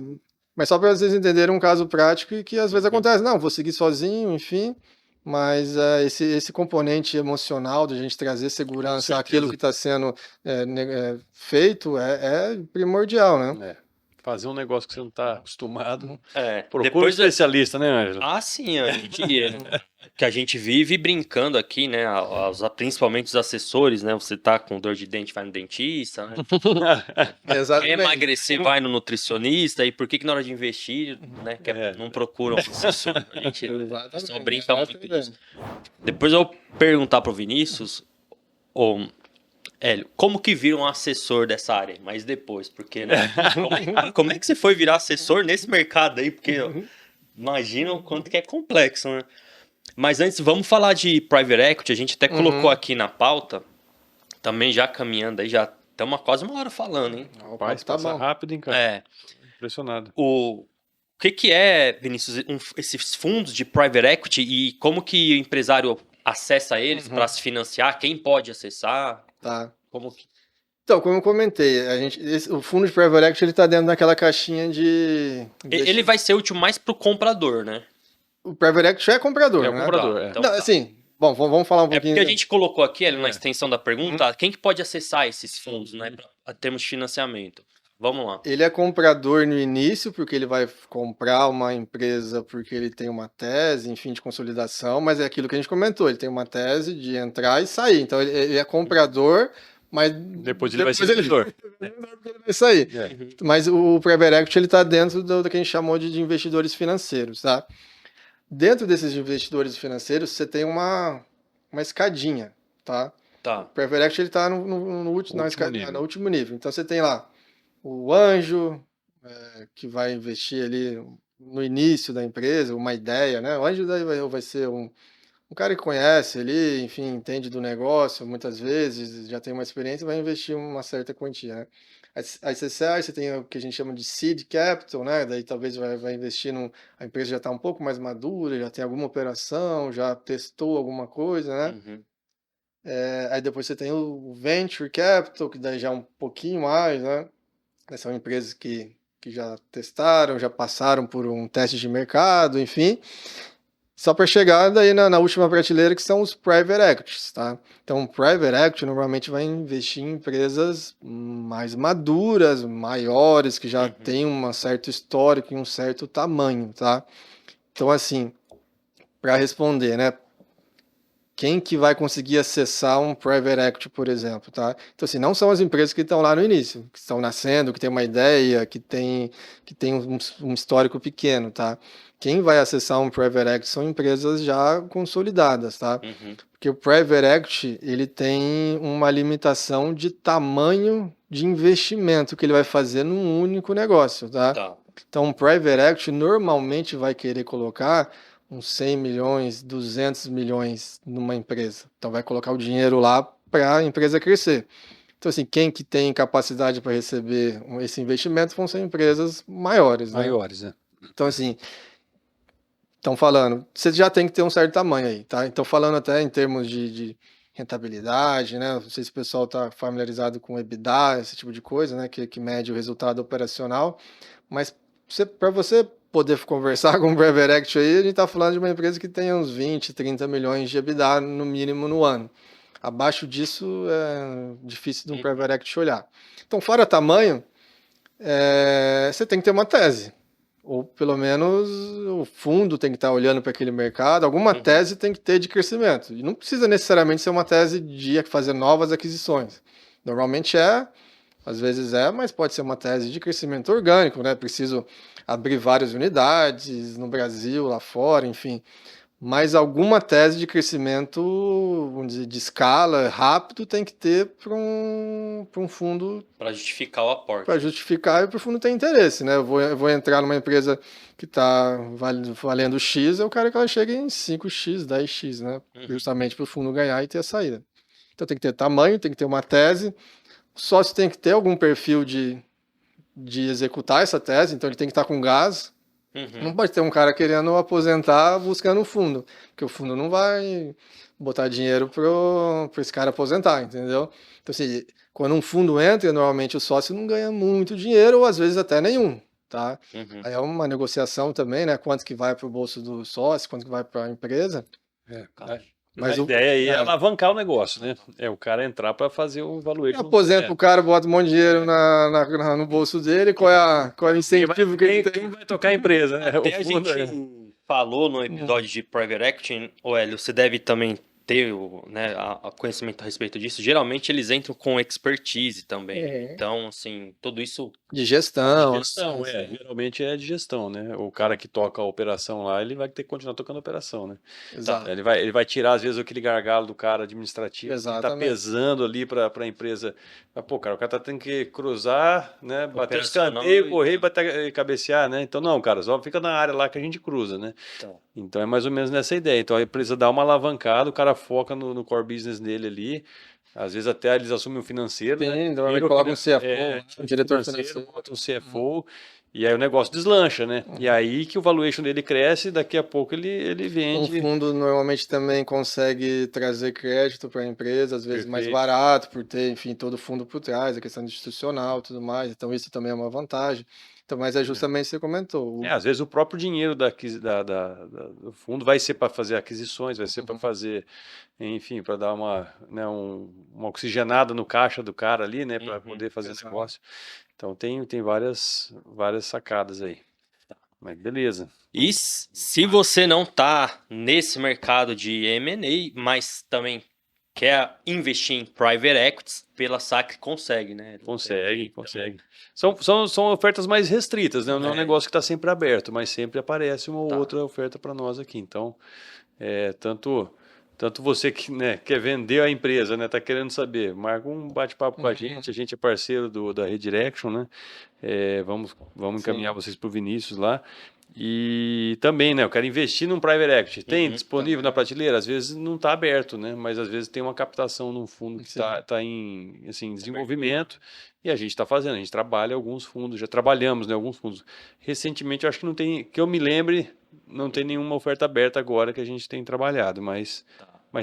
Mas só para vocês entenderem um caso prático e que às vezes acontece. Não, vou seguir sozinho, enfim. Mas esse componente emocional de a gente trazer segurança àquilo que está sendo feito é primordial, né? É. Fazer um negócio que você não está acostumado. Procura Depois um especialista, né, Ângelo? Ah, sim, que a gente vive brincando aqui, né? Principalmente os assessores, né? Você tá com dor de dente, vai no dentista, né? Quer Exatamente. emagrecer, vai no nutricionista. E por que na hora de investir, né? Não procuram um assessor? A gente só brinca muito disso. Depois eu vou perguntar pro Vinícius, Hélio, como que vira um assessor dessa área? Mas depois, porque, né? Como é que você foi virar assessor nesse mercado aí? Porque imagina o quanto que é complexo, né? Mas antes, vamos falar de private equity. A gente até colocou aqui na pauta, também já caminhando aí, já estamos quase uma hora falando, hein? Rapaz, tá bom. Rápido, hein, cara? Impressionado. O que é, Vinícius, esses fundos de private equity e como que o empresário acessa eles para se financiar? Quem pode acessar? Tá. Então, como eu comentei, o fundo de private equity está dentro daquela caixinha de... Ele vai ser útil mais para o comprador, né? O private equity é comprador, né? É o comprador, Então, não, assim, bom, vamos falar um pouquinho... porque a gente colocou aqui, na extensão da pergunta, quem que pode acessar esses fundos, né? Em termos de financiamento. Vamos lá. Ele é comprador no início, porque ele vai comprar uma empresa porque ele tem uma tese, enfim, de consolidação, mas é aquilo que a gente comentou, ele tem uma tese de entrar e sair. Então, ele é comprador, mas... Depois ele vai ser investidor. Ele vai sair. Mas o private equity, ele está dentro do que a gente chamou de investidores financeiros, tá? Dentro desses investidores financeiros, você tem uma escadinha, tá? O private equity, ele está no último nível. Então, você tem lá o anjo, que vai investir ali no início da empresa, uma ideia, né? O anjo daí vai ser um cara que conhece ali, enfim, entende do negócio, muitas vezes, já tem uma experiência e vai investir uma certa quantia, né? Aí você tem o que a gente chama de seed capital, né? Daí talvez vai investir a empresa já está um pouco mais madura, já tem alguma operação, já testou alguma coisa, né? Aí depois você tem o venture capital, que daí já é um pouquinho mais, né? São empresas que já testaram, já passaram por um teste de mercado, enfim. Só para chegar daí na última prateleira, que são os private equities, tá? Então, o private equity normalmente vai investir em empresas mais maduras, maiores, que já têm um certo histórico e um certo tamanho, tá? Então, assim, para responder, né? Quem que vai conseguir acessar um private equity, por exemplo, tá? Então, assim, não são as empresas que estão lá no início, que estão nascendo, que tem uma ideia, que tem um histórico pequeno, tá? Quem vai acessar um private equity são empresas já consolidadas, tá? Porque o private equity, ele tem uma limitação de tamanho de investimento que ele vai fazer num único negócio, tá? Então, um private equity normalmente vai querer colocar uns 100 milhões, 200 milhões numa empresa. Então, vai colocar o dinheiro lá para a empresa crescer. Então, assim, quem que tem capacidade para receber esse investimento vão ser empresas maiores, né? Maiores, né? Então, assim, estão falando, você já tem que ter um certo tamanho aí, tá? Então, falando até em termos de rentabilidade, né? Não sei se o pessoal está familiarizado com EBITDA, esse tipo de coisa, né? Que mede o resultado operacional. Mas, para você poder conversar com o private equity aí, a gente está falando de uma empresa que tem uns 20, 30 milhões de EBITDA no mínimo no ano. Abaixo disso é difícil de um private equity olhar. Então, fora tamanho, você tem que ter uma tese. Ou pelo menos o fundo tem que estar olhando para aquele mercado. Alguma tese tem que ter de crescimento. E não precisa necessariamente ser uma tese de fazer novas aquisições. Normalmente às vezes mas pode ser uma tese de crescimento orgânico, né? Preciso abrir várias unidades no Brasil, lá fora, enfim. mas alguma tese de crescimento, vamos dizer, de escala, rápido, tem que ter para um fundo, Para justificar o aporte. para justificar e para o fundo ter interesse, né? Eu vou entrar numa empresa que está valendo X, é o cara que ela chega em 5x, 10x, né? Justamente para o fundo ganhar e ter a saída. Então tem que ter tamanho, tem que ter uma tese, o sócio tem que ter algum perfil de executar essa tese, então ele tem que estar com gás. Não pode ter um cara querendo aposentar buscando um fundo, porque o fundo não vai botar dinheiro para esse cara aposentar, entendeu? Então, assim, quando um fundo entra, normalmente o sócio não ganha muito dinheiro, ou às vezes até nenhum, tá? Aí é uma negociação também, né? Quanto que vai para o bolso do sócio, quanto que vai para a empresa. Mas a ideia aí é alavancar o negócio, né? É o cara entrar para fazer o valuation. Aposenta o cara, bota um monte de dinheiro no bolso dele, qual é o incentivo que ele tem? Quem vai tocar a empresa, né? Até a gente falou no episódio de Private Equity, Hélio, você deve também ter né, a conhecimento a respeito disso. Geralmente eles entram com expertise também. Então, assim, tudo isso... De gestão. Geralmente é de gestão, né? O cara que toca a operação lá, ele vai ter que continuar tocando a operação, né? Exato. Ele vai tirar, às vezes, aquele gargalo do cara administrativo que tá pesando ali para a empresa. Pô, cara, o cara tá tendo que cruzar, né? Bater o escanteio, correr e cabecear, né? Então, não, cara, só fica na área lá que a gente cruza, né? Então é mais ou menos nessa ideia. Então a empresa dá uma alavancada, o cara foca no core business dele ali. Às vezes até eles assumem o financeiro, né? Normalmente coloca um CFO, um diretor financeiro. Bota um CFO, e aí o negócio deslancha, né? E aí que o valuation dele cresce, daqui a pouco ele vende. Um fundo normalmente também consegue trazer crédito para a empresa, às vezes mais barato, por ter, enfim, todo o fundo por trás, a questão institucional e tudo mais. Então isso também é uma vantagem. Então, mas é justamente o que você comentou. Às vezes o próprio dinheiro do fundo vai ser para fazer aquisições, vai ser para fazer, enfim, para dar uma oxigenada no caixa do cara ali, né, para poder fazer negócio. Então tem várias sacadas aí. Mas beleza. E se você não está nesse mercado de M&A, mas também quer investir em private equities, pela SAC consegue, né? Consegue. São ofertas mais restritas, né? Não é um negócio que está sempre aberto, mas sempre aparece uma ou outra oferta para nós aqui. Então, tanto você que, né, quer vender a empresa, né, tá querendo saber, marca um bate-papo com a gente é parceiro da Redirection, né? Vamos encaminhar vocês para o Vinícius lá. E também, né, eu quero investir num private equity. Tem disponível na prateleira? Às vezes não está aberto, né? Mas às vezes tem uma captação num fundo que está em desenvolvimento e a gente está fazendo. A gente trabalha alguns fundos, já trabalhamos, né, alguns fundos. Recentemente, eu acho que não tem, que eu me lembre, não tem nenhuma oferta aberta agora que a gente tem trabalhado, mas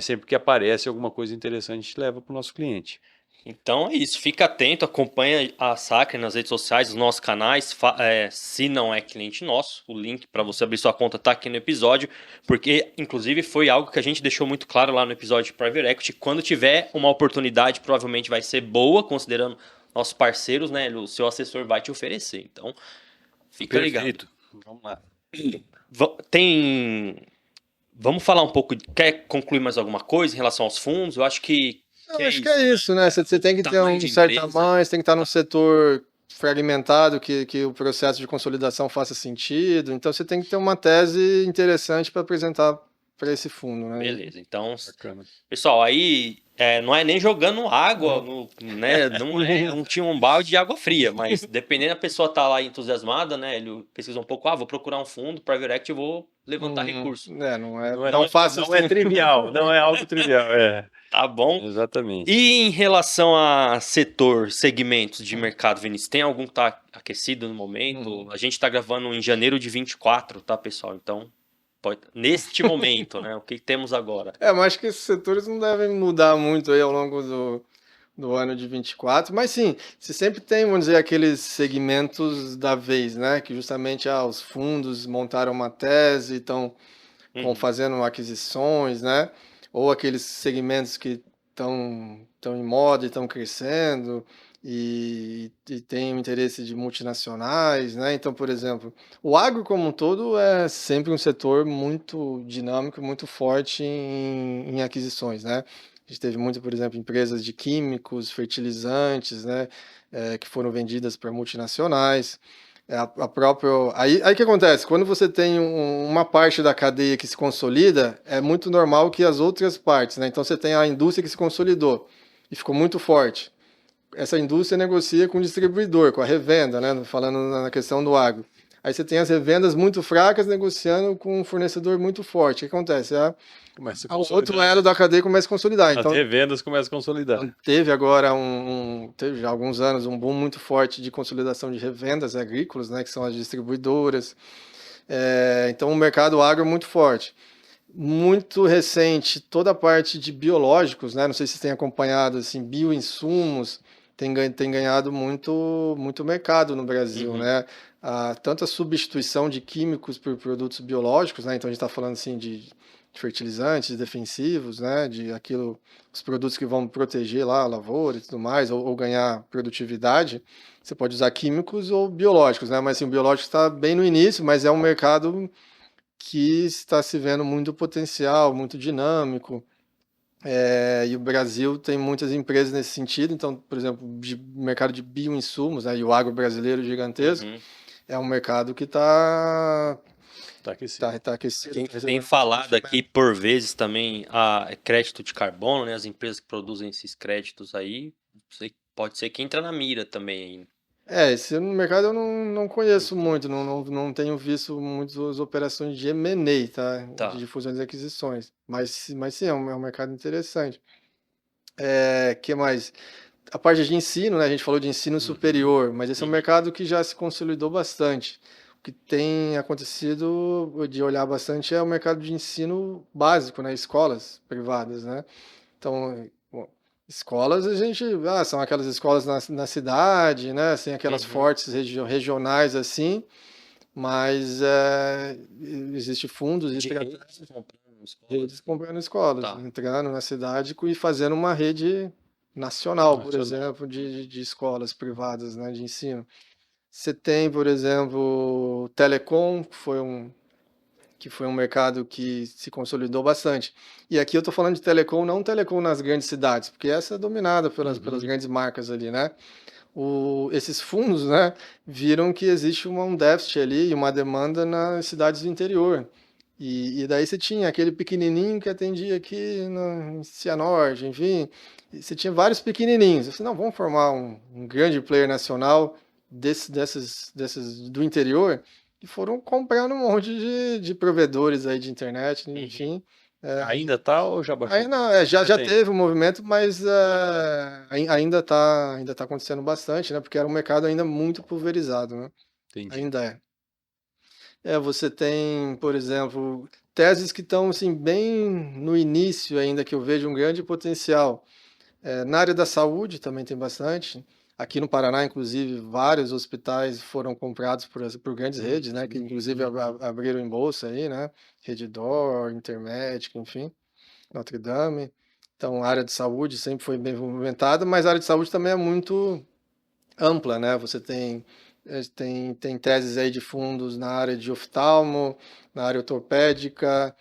sempre que aparece alguma coisa interessante, a gente leva para o nosso cliente. Então é isso, fica atento, acompanha a Sacre nas redes sociais, nos nossos canais, se não é cliente nosso, o link para você abrir sua conta está aqui no episódio, porque inclusive foi algo que a gente deixou muito claro lá no episódio de Private Equity, quando tiver uma oportunidade, provavelmente vai ser boa, considerando nossos parceiros, né, o seu assessor vai te oferecer, então fica ligado. Vamos lá. Vamos falar um pouco, quer concluir mais alguma coisa em relação aos fundos? Eu acho que acho que é isso, né? Você tem que ter um certo tamanho, você tem que estar num setor fragmentado, que o processo de consolidação faça sentido. Então, você tem que ter uma tese interessante para apresentar para esse fundo, né? Beleza, então, pessoal, aí não é nem jogando água, né? Não tinha um balde de água fria, mas dependendo da pessoa tá lá entusiasmada, né? Ele pesquisa um pouco, vou procurar um fundo, private equity, vou levantar recurso. Não fácil. Não é trivial, não é algo trivial, Tá bom? Exatamente. E em relação a segmentos de mercado, Vinícius, tem algum que tá aquecido no momento? A gente tá gravando em janeiro de 24, tá, pessoal? Então, neste momento, né? O que temos agora? Mas acho que esses setores não devem mudar muito aí ao longo do ano de 24, mas sim, você sempre tem, vamos dizer, aqueles segmentos da vez, né? Que justamente os fundos montaram uma tese, estão fazendo aquisições, né? Ou aqueles segmentos que estão em moda e estão crescendo e tem o interesse de multinacionais, né? Então, por exemplo, o agro como um todo é sempre um setor muito dinâmico, muito forte em aquisições, né? A gente teve muito, por exemplo, empresas de químicos, fertilizantes, né? Que foram vendidas para multinacionais. A própria. Aí que acontece? Quando você tem uma parte da cadeia que se consolida, é muito normal que as outras partes, né? Então você tem a indústria que se consolidou e ficou muito forte. Essa indústria negocia com o distribuidor, com a revenda, né? Falando na questão do agro. Aí você tem as revendas muito fracas negociando com um fornecedor muito forte. O que acontece? Começa a O consolidar. outro elo da cadeia começa a consolidar. As Então, revendas começam a consolidar. teve agora teve já há alguns anos um boom muito forte de consolidação de revendas agrícolas, né, que são as distribuidoras. Então o mercado agro é muito forte. Muito recente, toda a parte de biológicos, né, não sei se vocês têm acompanhado, assim, bioinsumos, tem ganhado muito mercado no Brasil, né? Tanto a substituição de químicos por produtos biológicos, né? Então a gente está falando assim de fertilizantes defensivos, né? Os produtos que vão proteger lá a lavoura e tudo mais, ou ganhar produtividade. Você pode usar químicos ou biológicos, né? Mas assim, o biológico está bem no início, mas é um mercado que está se vendo muito potencial, muito dinâmico. E o Brasil tem muitas empresas nesse sentido. Então, por exemplo, mercado de bioinsumos, né? E o agro brasileiro gigantesco, é um mercado que está aquecido. Tá aquecido. Tem falado aqui por vezes também a crédito de carbono, né? As empresas que produzem esses créditos aí, pode ser que entra na mira também. Esse mercado eu não conheço muito, não tenho visto muitas operações de M&A, tá? Tá. De fusões e aquisições. Mas sim, é um mercado interessante. Que mais? A parte de ensino, né? A gente falou de ensino superior, mas esse é um mercado que já se consolidou bastante. O que tem acontecido de olhar bastante é o mercado de ensino básico, né? Escolas privadas, né? Então, bom, escolas são aquelas escolas na cidade, né? Assim, aquelas fortes regionais assim, mas existe fundos De redes comprando escolas, Tá. entrando na cidade e fazendo uma rede nacional, por exemplo, de escolas privadas, né, de ensino. Você tem, por exemplo, telecom, que foi um mercado que se consolidou bastante. E aqui eu estou falando de telecom, não telecom nas grandes cidades, porque essa é dominada pelas grandes marcas ali, né? Esses fundos, né, viram que existe um déficit ali e uma demanda nas cidades do interior. E daí você tinha aquele pequenininho que atendia aqui em Cianorte, enfim. E você tinha vários pequenininhos. Eu falei, não, vamos formar um grande player nacional desses do interior. E foram comprando um monte de provedores aí de internet, enfim. Ainda tá ou já baixou? Aí não, já tem. teve um movimento, mas ainda tá acontecendo bastante, né? Porque era um mercado ainda muito pulverizado, né? Entendi. Ainda é. Você tem, por exemplo, teses que estão assim, bem no início ainda, que eu vejo um grande potencial. Na área da saúde também tem bastante. Aqui no Paraná, inclusive, vários hospitais foram comprados por grandes redes, né? Que inclusive abriram em bolsa aí, né? Redditor, Intermédica, enfim, Notre Dame. Então, a área de saúde sempre foi bem movimentada, mas a área de saúde também é muito ampla, né? Você tem teses aí de fundos na área de oftalmo, na área ortopédica,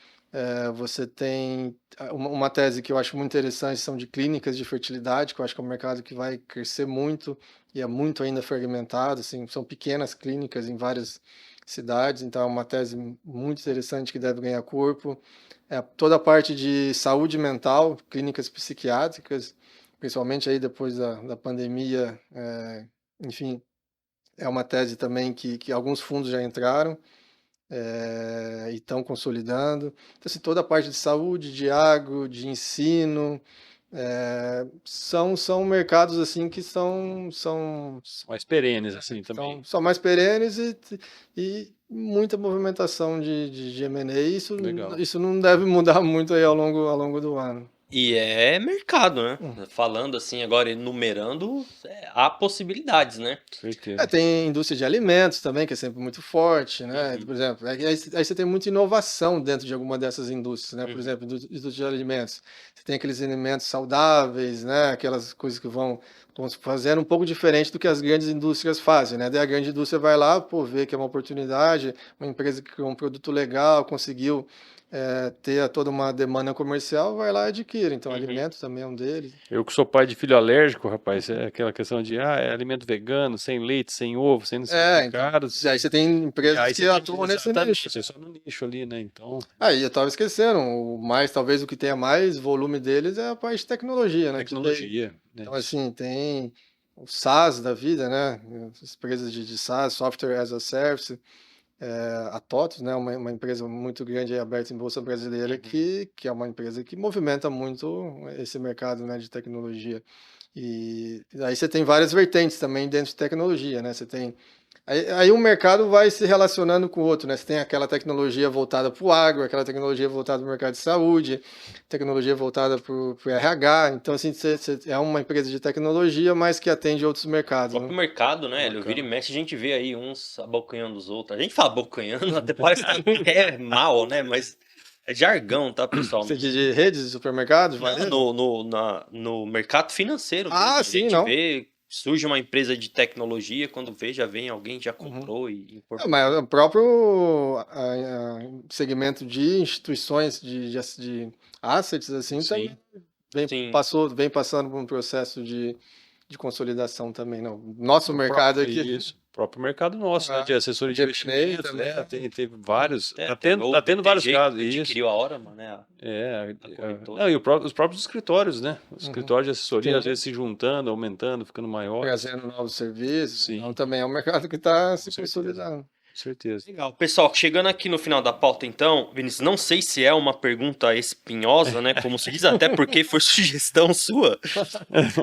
você tem uma tese que eu acho muito interessante, são de clínicas de fertilidade, que eu acho que é um mercado que vai crescer muito e é muito ainda fragmentado, assim, são pequenas clínicas em várias cidades, então é uma tese muito interessante que deve ganhar corpo. Toda a parte de saúde mental, clínicas psiquiátricas, principalmente aí depois da pandemia, enfim, é uma tese também que alguns fundos já entraram e estão consolidando. Então, assim, toda a parte de saúde, de agro, de ensino, são mercados assim que são Mais perenes, assim, também. são mais perenes e muita movimentação de M&A. Legal. Isso não deve mudar muito aí ao longo do ano. E é mercado, né? Falando assim, agora enumerando, há possibilidades, né? Certeza. Tem indústria de alimentos também, que é sempre muito forte, né? Por exemplo, aí você tem muita inovação dentro de alguma dessas indústrias, né? Por exemplo, indústria de alimentos. Você tem aqueles alimentos saudáveis, né? Aquelas coisas que vão fazendo um pouco diferente do que as grandes indústrias fazem, né? Daí a grande indústria vai lá, vê que é uma oportunidade, uma empresa que criou um produto legal, conseguiu ter toda uma demanda comercial, vai lá e adquire. Então, Uhum. alimento também é um deles. Eu que sou pai de filho alérgico, rapaz, é aquela questão de, é alimento vegano, sem leite, sem ovo, sem não sei o que, Então, caros. aí você tem empresas Aí que você tem atuam nesse exatamente, nicho. é só no nicho ali, né? Então, Aí, eu tava esquecendo, talvez o que tenha mais volume deles é a parte de tecnologia, né? tecnologia, né? Então, assim, tem o SaaS da vida, né? As empresas de SaaS, Software as a Service, a TOTOS, né? Uma empresa muito grande aí, aberta em Bolsa Brasileira, Uhum. que é uma empresa que movimenta muito esse mercado, né, de tecnologia. E aí você tem várias vertentes também dentro de tecnologia, né? Você tem aí um mercado vai se relacionando com o outro, né? Você tem aquela tecnologia voltada para o agro, aquela tecnologia voltada para o mercado de saúde, tecnologia voltada para o RH. Então, assim, você é uma empresa de tecnologia, mas que atende outros O mercados, próprio né? mercado, né? Ele vira e mexe, a gente vê aí uns abocanhando os outros. A gente fala abocanhando, até parece que é mal, né? Mas é jargão, tá, pessoal? Você diz de redes de supermercados, Não, varejo? no mercado financeiro mesmo. Ah, A sim, gente não. vê, surge uma empresa de tecnologia, quando vê, já vem alguém, já Uhum. comprou e incorporou. Mas o próprio segmento de instituições de assets, assim, sim. também Sim. vem passando por um processo de consolidação também, não. Nosso O mercado próprio, aqui, isso, o próprio mercado nosso, né, de assessoria de de M&A investimentos, também, teve vários, Teve tá o tendo vários BTG casos, que isso. adquiriu a Orama, né? É, corretora. não, e os próprios escritórios, né? Os escritórios de assessoria, às Sim. vezes se juntando, aumentando, ficando maiores. Trazendo novos serviços, Sim. então também é um mercado que está se certeza. consolidando. Com certeza. Legal. Pessoal, chegando aqui no final da pauta, então, Vinícius, não sei se é uma pergunta espinhosa, né? Como se diz, até porque foi sugestão sua.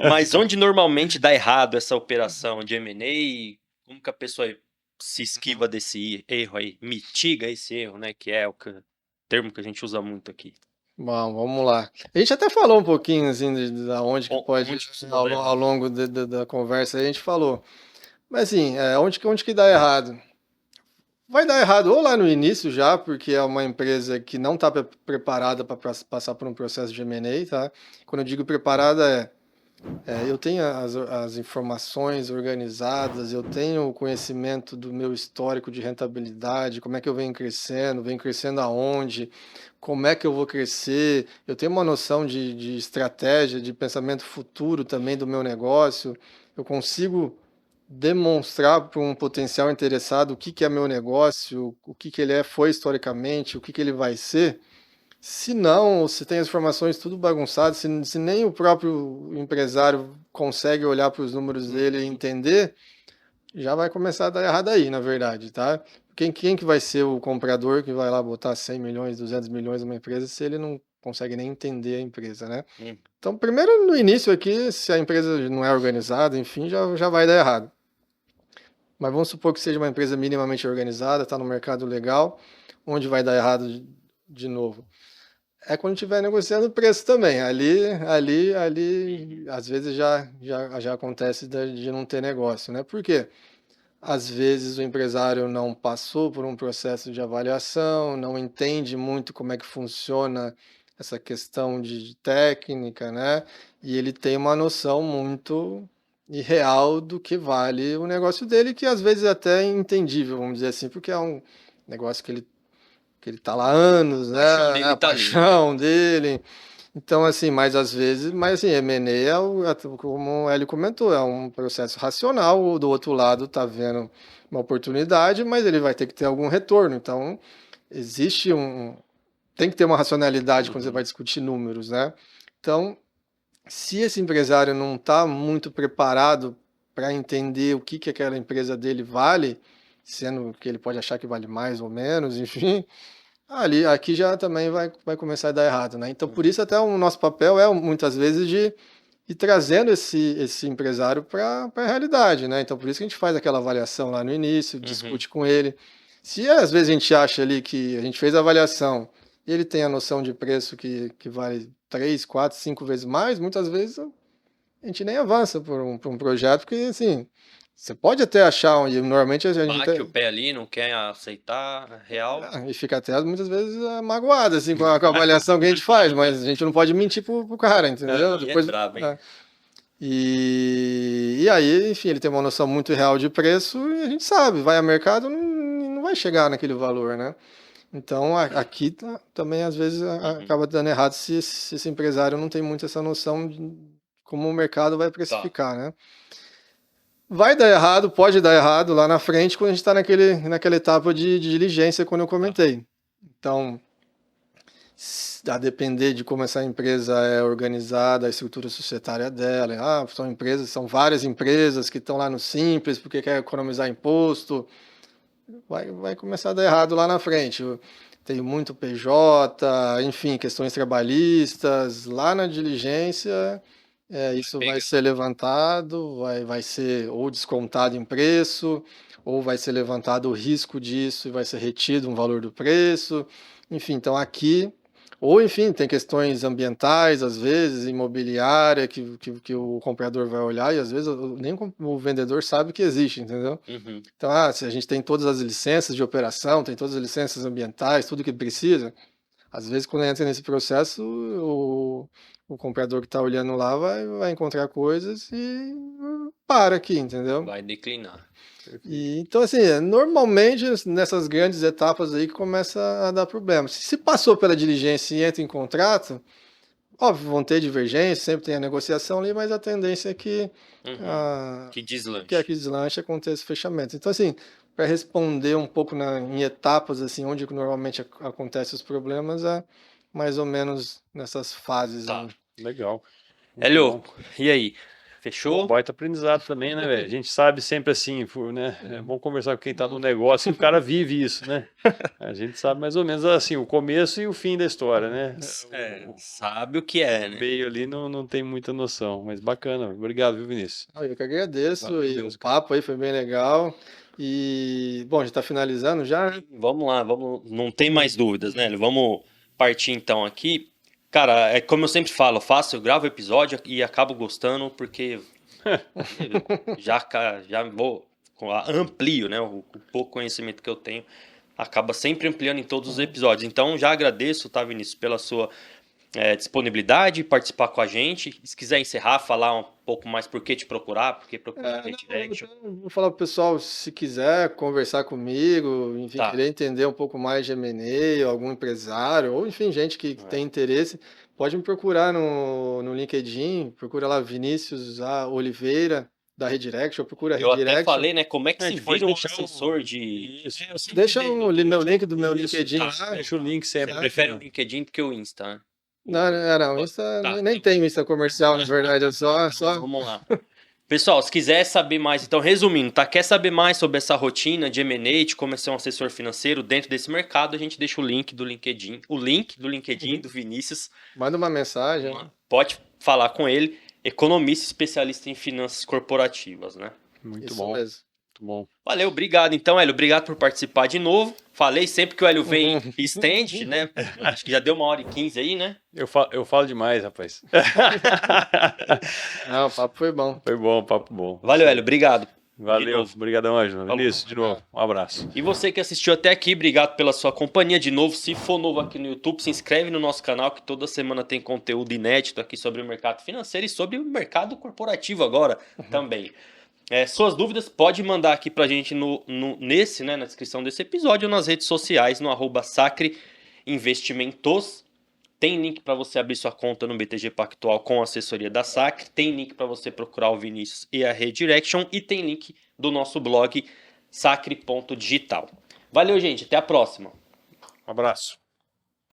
Mas onde normalmente dá errado essa operação de M&A? Como que a pessoa se esquiva desse erro aí? Mitiga esse erro, né? Que é termo que a gente usa muito aqui. Bom, vamos lá. A gente até falou um pouquinho assim de onde que pode Onde isso ao, dá errado? ao longo da conversa aí a gente falou. Mas assim, onde que dá errado? Vai dar errado ou lá no início já, porque é uma empresa que não está preparada para passar por um processo de M&A, tá? Quando eu digo preparada eu tenho as informações organizadas, eu tenho o conhecimento do meu histórico de rentabilidade, como é que eu venho crescendo aonde, como é que eu vou crescer, eu tenho uma noção de estratégia, de pensamento futuro também do meu negócio, eu consigo demonstrar para um potencial interessado o que que é meu negócio, o que que ele foi historicamente, o que que ele vai ser. Se não, se tem as informações tudo bagunçado, se nem o próprio empresário consegue olhar para os números dele e entender, já vai começar a dar errado aí, na verdade, tá? Quem que vai ser o comprador que vai lá botar 100 milhões, 200 milhões numa empresa se ele não consegue nem entender a empresa, né? Então, primeiro, no início aqui, se a empresa não é organizada, enfim, já vai dar errado. Mas vamos supor que seja uma empresa minimamente organizada, está no mercado legal, onde vai dar errado de novo? É quando estiver negociando o preço também. Ali, às vezes já acontece de não ter negócio, né? Por quê? Às vezes o empresário não passou por um processo de avaliação, não entende muito como é que funciona essa questão de técnica, né? E ele tem uma noção muito irreal do que vale o negócio dele, que às vezes é até entendível, vamos dizer assim, porque é um negócio que ele tá lá há anos, né? Paixão dele A tá ali, né? paixão dele. Então, assim, mas às vezes, mas assim, M&A como o Hélio comentou, é um processo racional, o do outro lado tá vendo uma oportunidade, mas ele vai ter que ter algum retorno. Então, tem que ter uma racionalidade quando você vai discutir números, né? Então, se esse empresário não está muito preparado para entender o que aquela empresa dele vale, sendo que ele pode achar que vale mais ou menos, enfim, aqui já também vai começar a dar errado, né? Então, por isso até o nosso papel é muitas vezes de ir trazendo esse empresário para a realidade, né? Então, por isso que a gente faz aquela avaliação lá no início, discute com ele. Se às vezes a gente acha ali que a gente fez a avaliação e ele tem a noção de preço que vale 3, 4, 5 vezes mais, muitas vezes a gente nem avança por um projeto, porque assim, você pode até achar, e normalmente a gente Bate o pé ali, não quer aceitar real. e fica até muitas vezes magoado assim, com a avaliação que a gente faz, mas a gente não pode mentir pro cara, entendeu? Depois, é brabo, hein? E aí, enfim, ele tem uma noção muito real de preço e a gente sabe, vai ao mercado, não vai chegar naquele valor, né? Então, aqui também, às vezes, acaba dando errado se esse empresário não tem muito essa noção de como o mercado vai precificar, né? Vai dar errado, pode dar errado lá na frente quando a gente está naquela etapa de diligência, quando eu comentei. Então, a depender de como essa empresa é organizada, a estrutura societária dela, são várias empresas que estão lá no Simples porque quer economizar imposto, vai começar a dar errado lá na frente. Tem muito PJ, enfim, questões trabalhistas, lá na diligência, isso vai ser levantado, vai ser ou descontado em preço, ou vai ser levantado o risco disso e vai ser retido um valor do preço. Enfim, então aqui, ou enfim, tem questões ambientais, às vezes, imobiliária, que o comprador vai olhar e às vezes nem o vendedor sabe que existe, entendeu? Uhum. Então, se a gente tem todas as licenças de operação, tem todas as licenças ambientais, tudo que precisa, às vezes quando entra nesse processo, o comprador que está olhando lá vai encontrar coisas e para aqui, entendeu? Vai declinar. Então, assim, normalmente nessas grandes etapas aí que começa a dar problema. Se passou pela diligência e entra em contrato, óbvio, vão ter divergências, sempre tem a negociação ali, mas a tendência é que Que deslanche. que deslanche aconteça o fechamento. Então, assim, para responder um pouco em etapas, assim, onde normalmente acontecem os problemas, é mais ou menos nessas fases. Tá. Aí. Legal. Muito Hélio, bom. e aí? Fechou? Baita aprendizado também, né, velho? A gente sabe sempre assim, né? É bom conversar com quem tá no negócio e o cara vive isso, né? A gente sabe mais ou menos assim, o começo e o fim da história, né? Sabe o que é, O né? meio ali não tem muita noção, mas bacana. Obrigado, viu, Vinícius? Eu que agradeço, Valeu, e Deus, o papo aí foi bem legal. E, bom, a gente está finalizando já, né? Vamos lá, não tem mais dúvidas, né? Hélio? Vamos partir então aqui. Cara, é como eu sempre falo, eu gravo o episódio e acabo gostando porque já vou amplio, né? O pouco conhecimento que eu tenho acaba sempre ampliando em todos os episódios. Então já agradeço, tá, Vinícius, pela sua disponibilidade, participar com a gente. Se quiser encerrar, falar um pouco mais por que te procurar, por que procurar a Redirection. Vou falar pro pessoal, se quiser conversar comigo, enfim, Tá. querer entender um pouco mais de M&A, algum empresário, ou enfim, gente que tem interesse, pode me procurar no LinkedIn, procura lá Vinícius Oliveira, da Redirection, procura Eu até Redirection. falei, né? Como é que A se gente pode vira um deixar assessor de... Isso. Deixa meu link do meu LinkedIn tá. lá. Deixa o link sempre. Você prefere o LinkedIn do que o Insta, né? Não, nem tem Insta comercial, na verdade, eu só... Vamos lá. Pessoal, se quiser saber mais, então resumindo, tá? Quer saber mais sobre essa rotina de M&A, de como ser um assessor financeiro dentro desse mercado, a gente deixa o link do LinkedIn, do Vinícius. Manda uma mensagem. Pode falar com ele, economista especialista em finanças corporativas, né? Muito Isso bom. mesmo. Muito bom. Valeu, obrigado então, Hélio. Obrigado por participar de novo. Falei sempre que o Hélio vem e estende, né? Acho que já deu 1h15 aí, né? Eu falo demais, rapaz. Não, o papo foi bom. Foi bom, papo bom. Valeu, Hélio. Obrigado. Valeu. Obrigadão, Ângelo. Falou. Vinícius, de novo. Um abraço. E você que assistiu até aqui, obrigado pela sua companhia. De novo, se for novo aqui no YouTube, se inscreve no nosso canal que toda semana tem conteúdo inédito aqui sobre o mercado financeiro e sobre o mercado corporativo agora também. Suas dúvidas pode mandar aqui pra gente na descrição desse episódio ou nas redes sociais no @SacreInvestimentos. Tem link para você abrir sua conta no BTG Pactual com a assessoria da Sacre. Tem link para você procurar o Vinícius e a Redirection. E tem link do nosso blog sacre.digital. Valeu, gente. Até a próxima. Um abraço.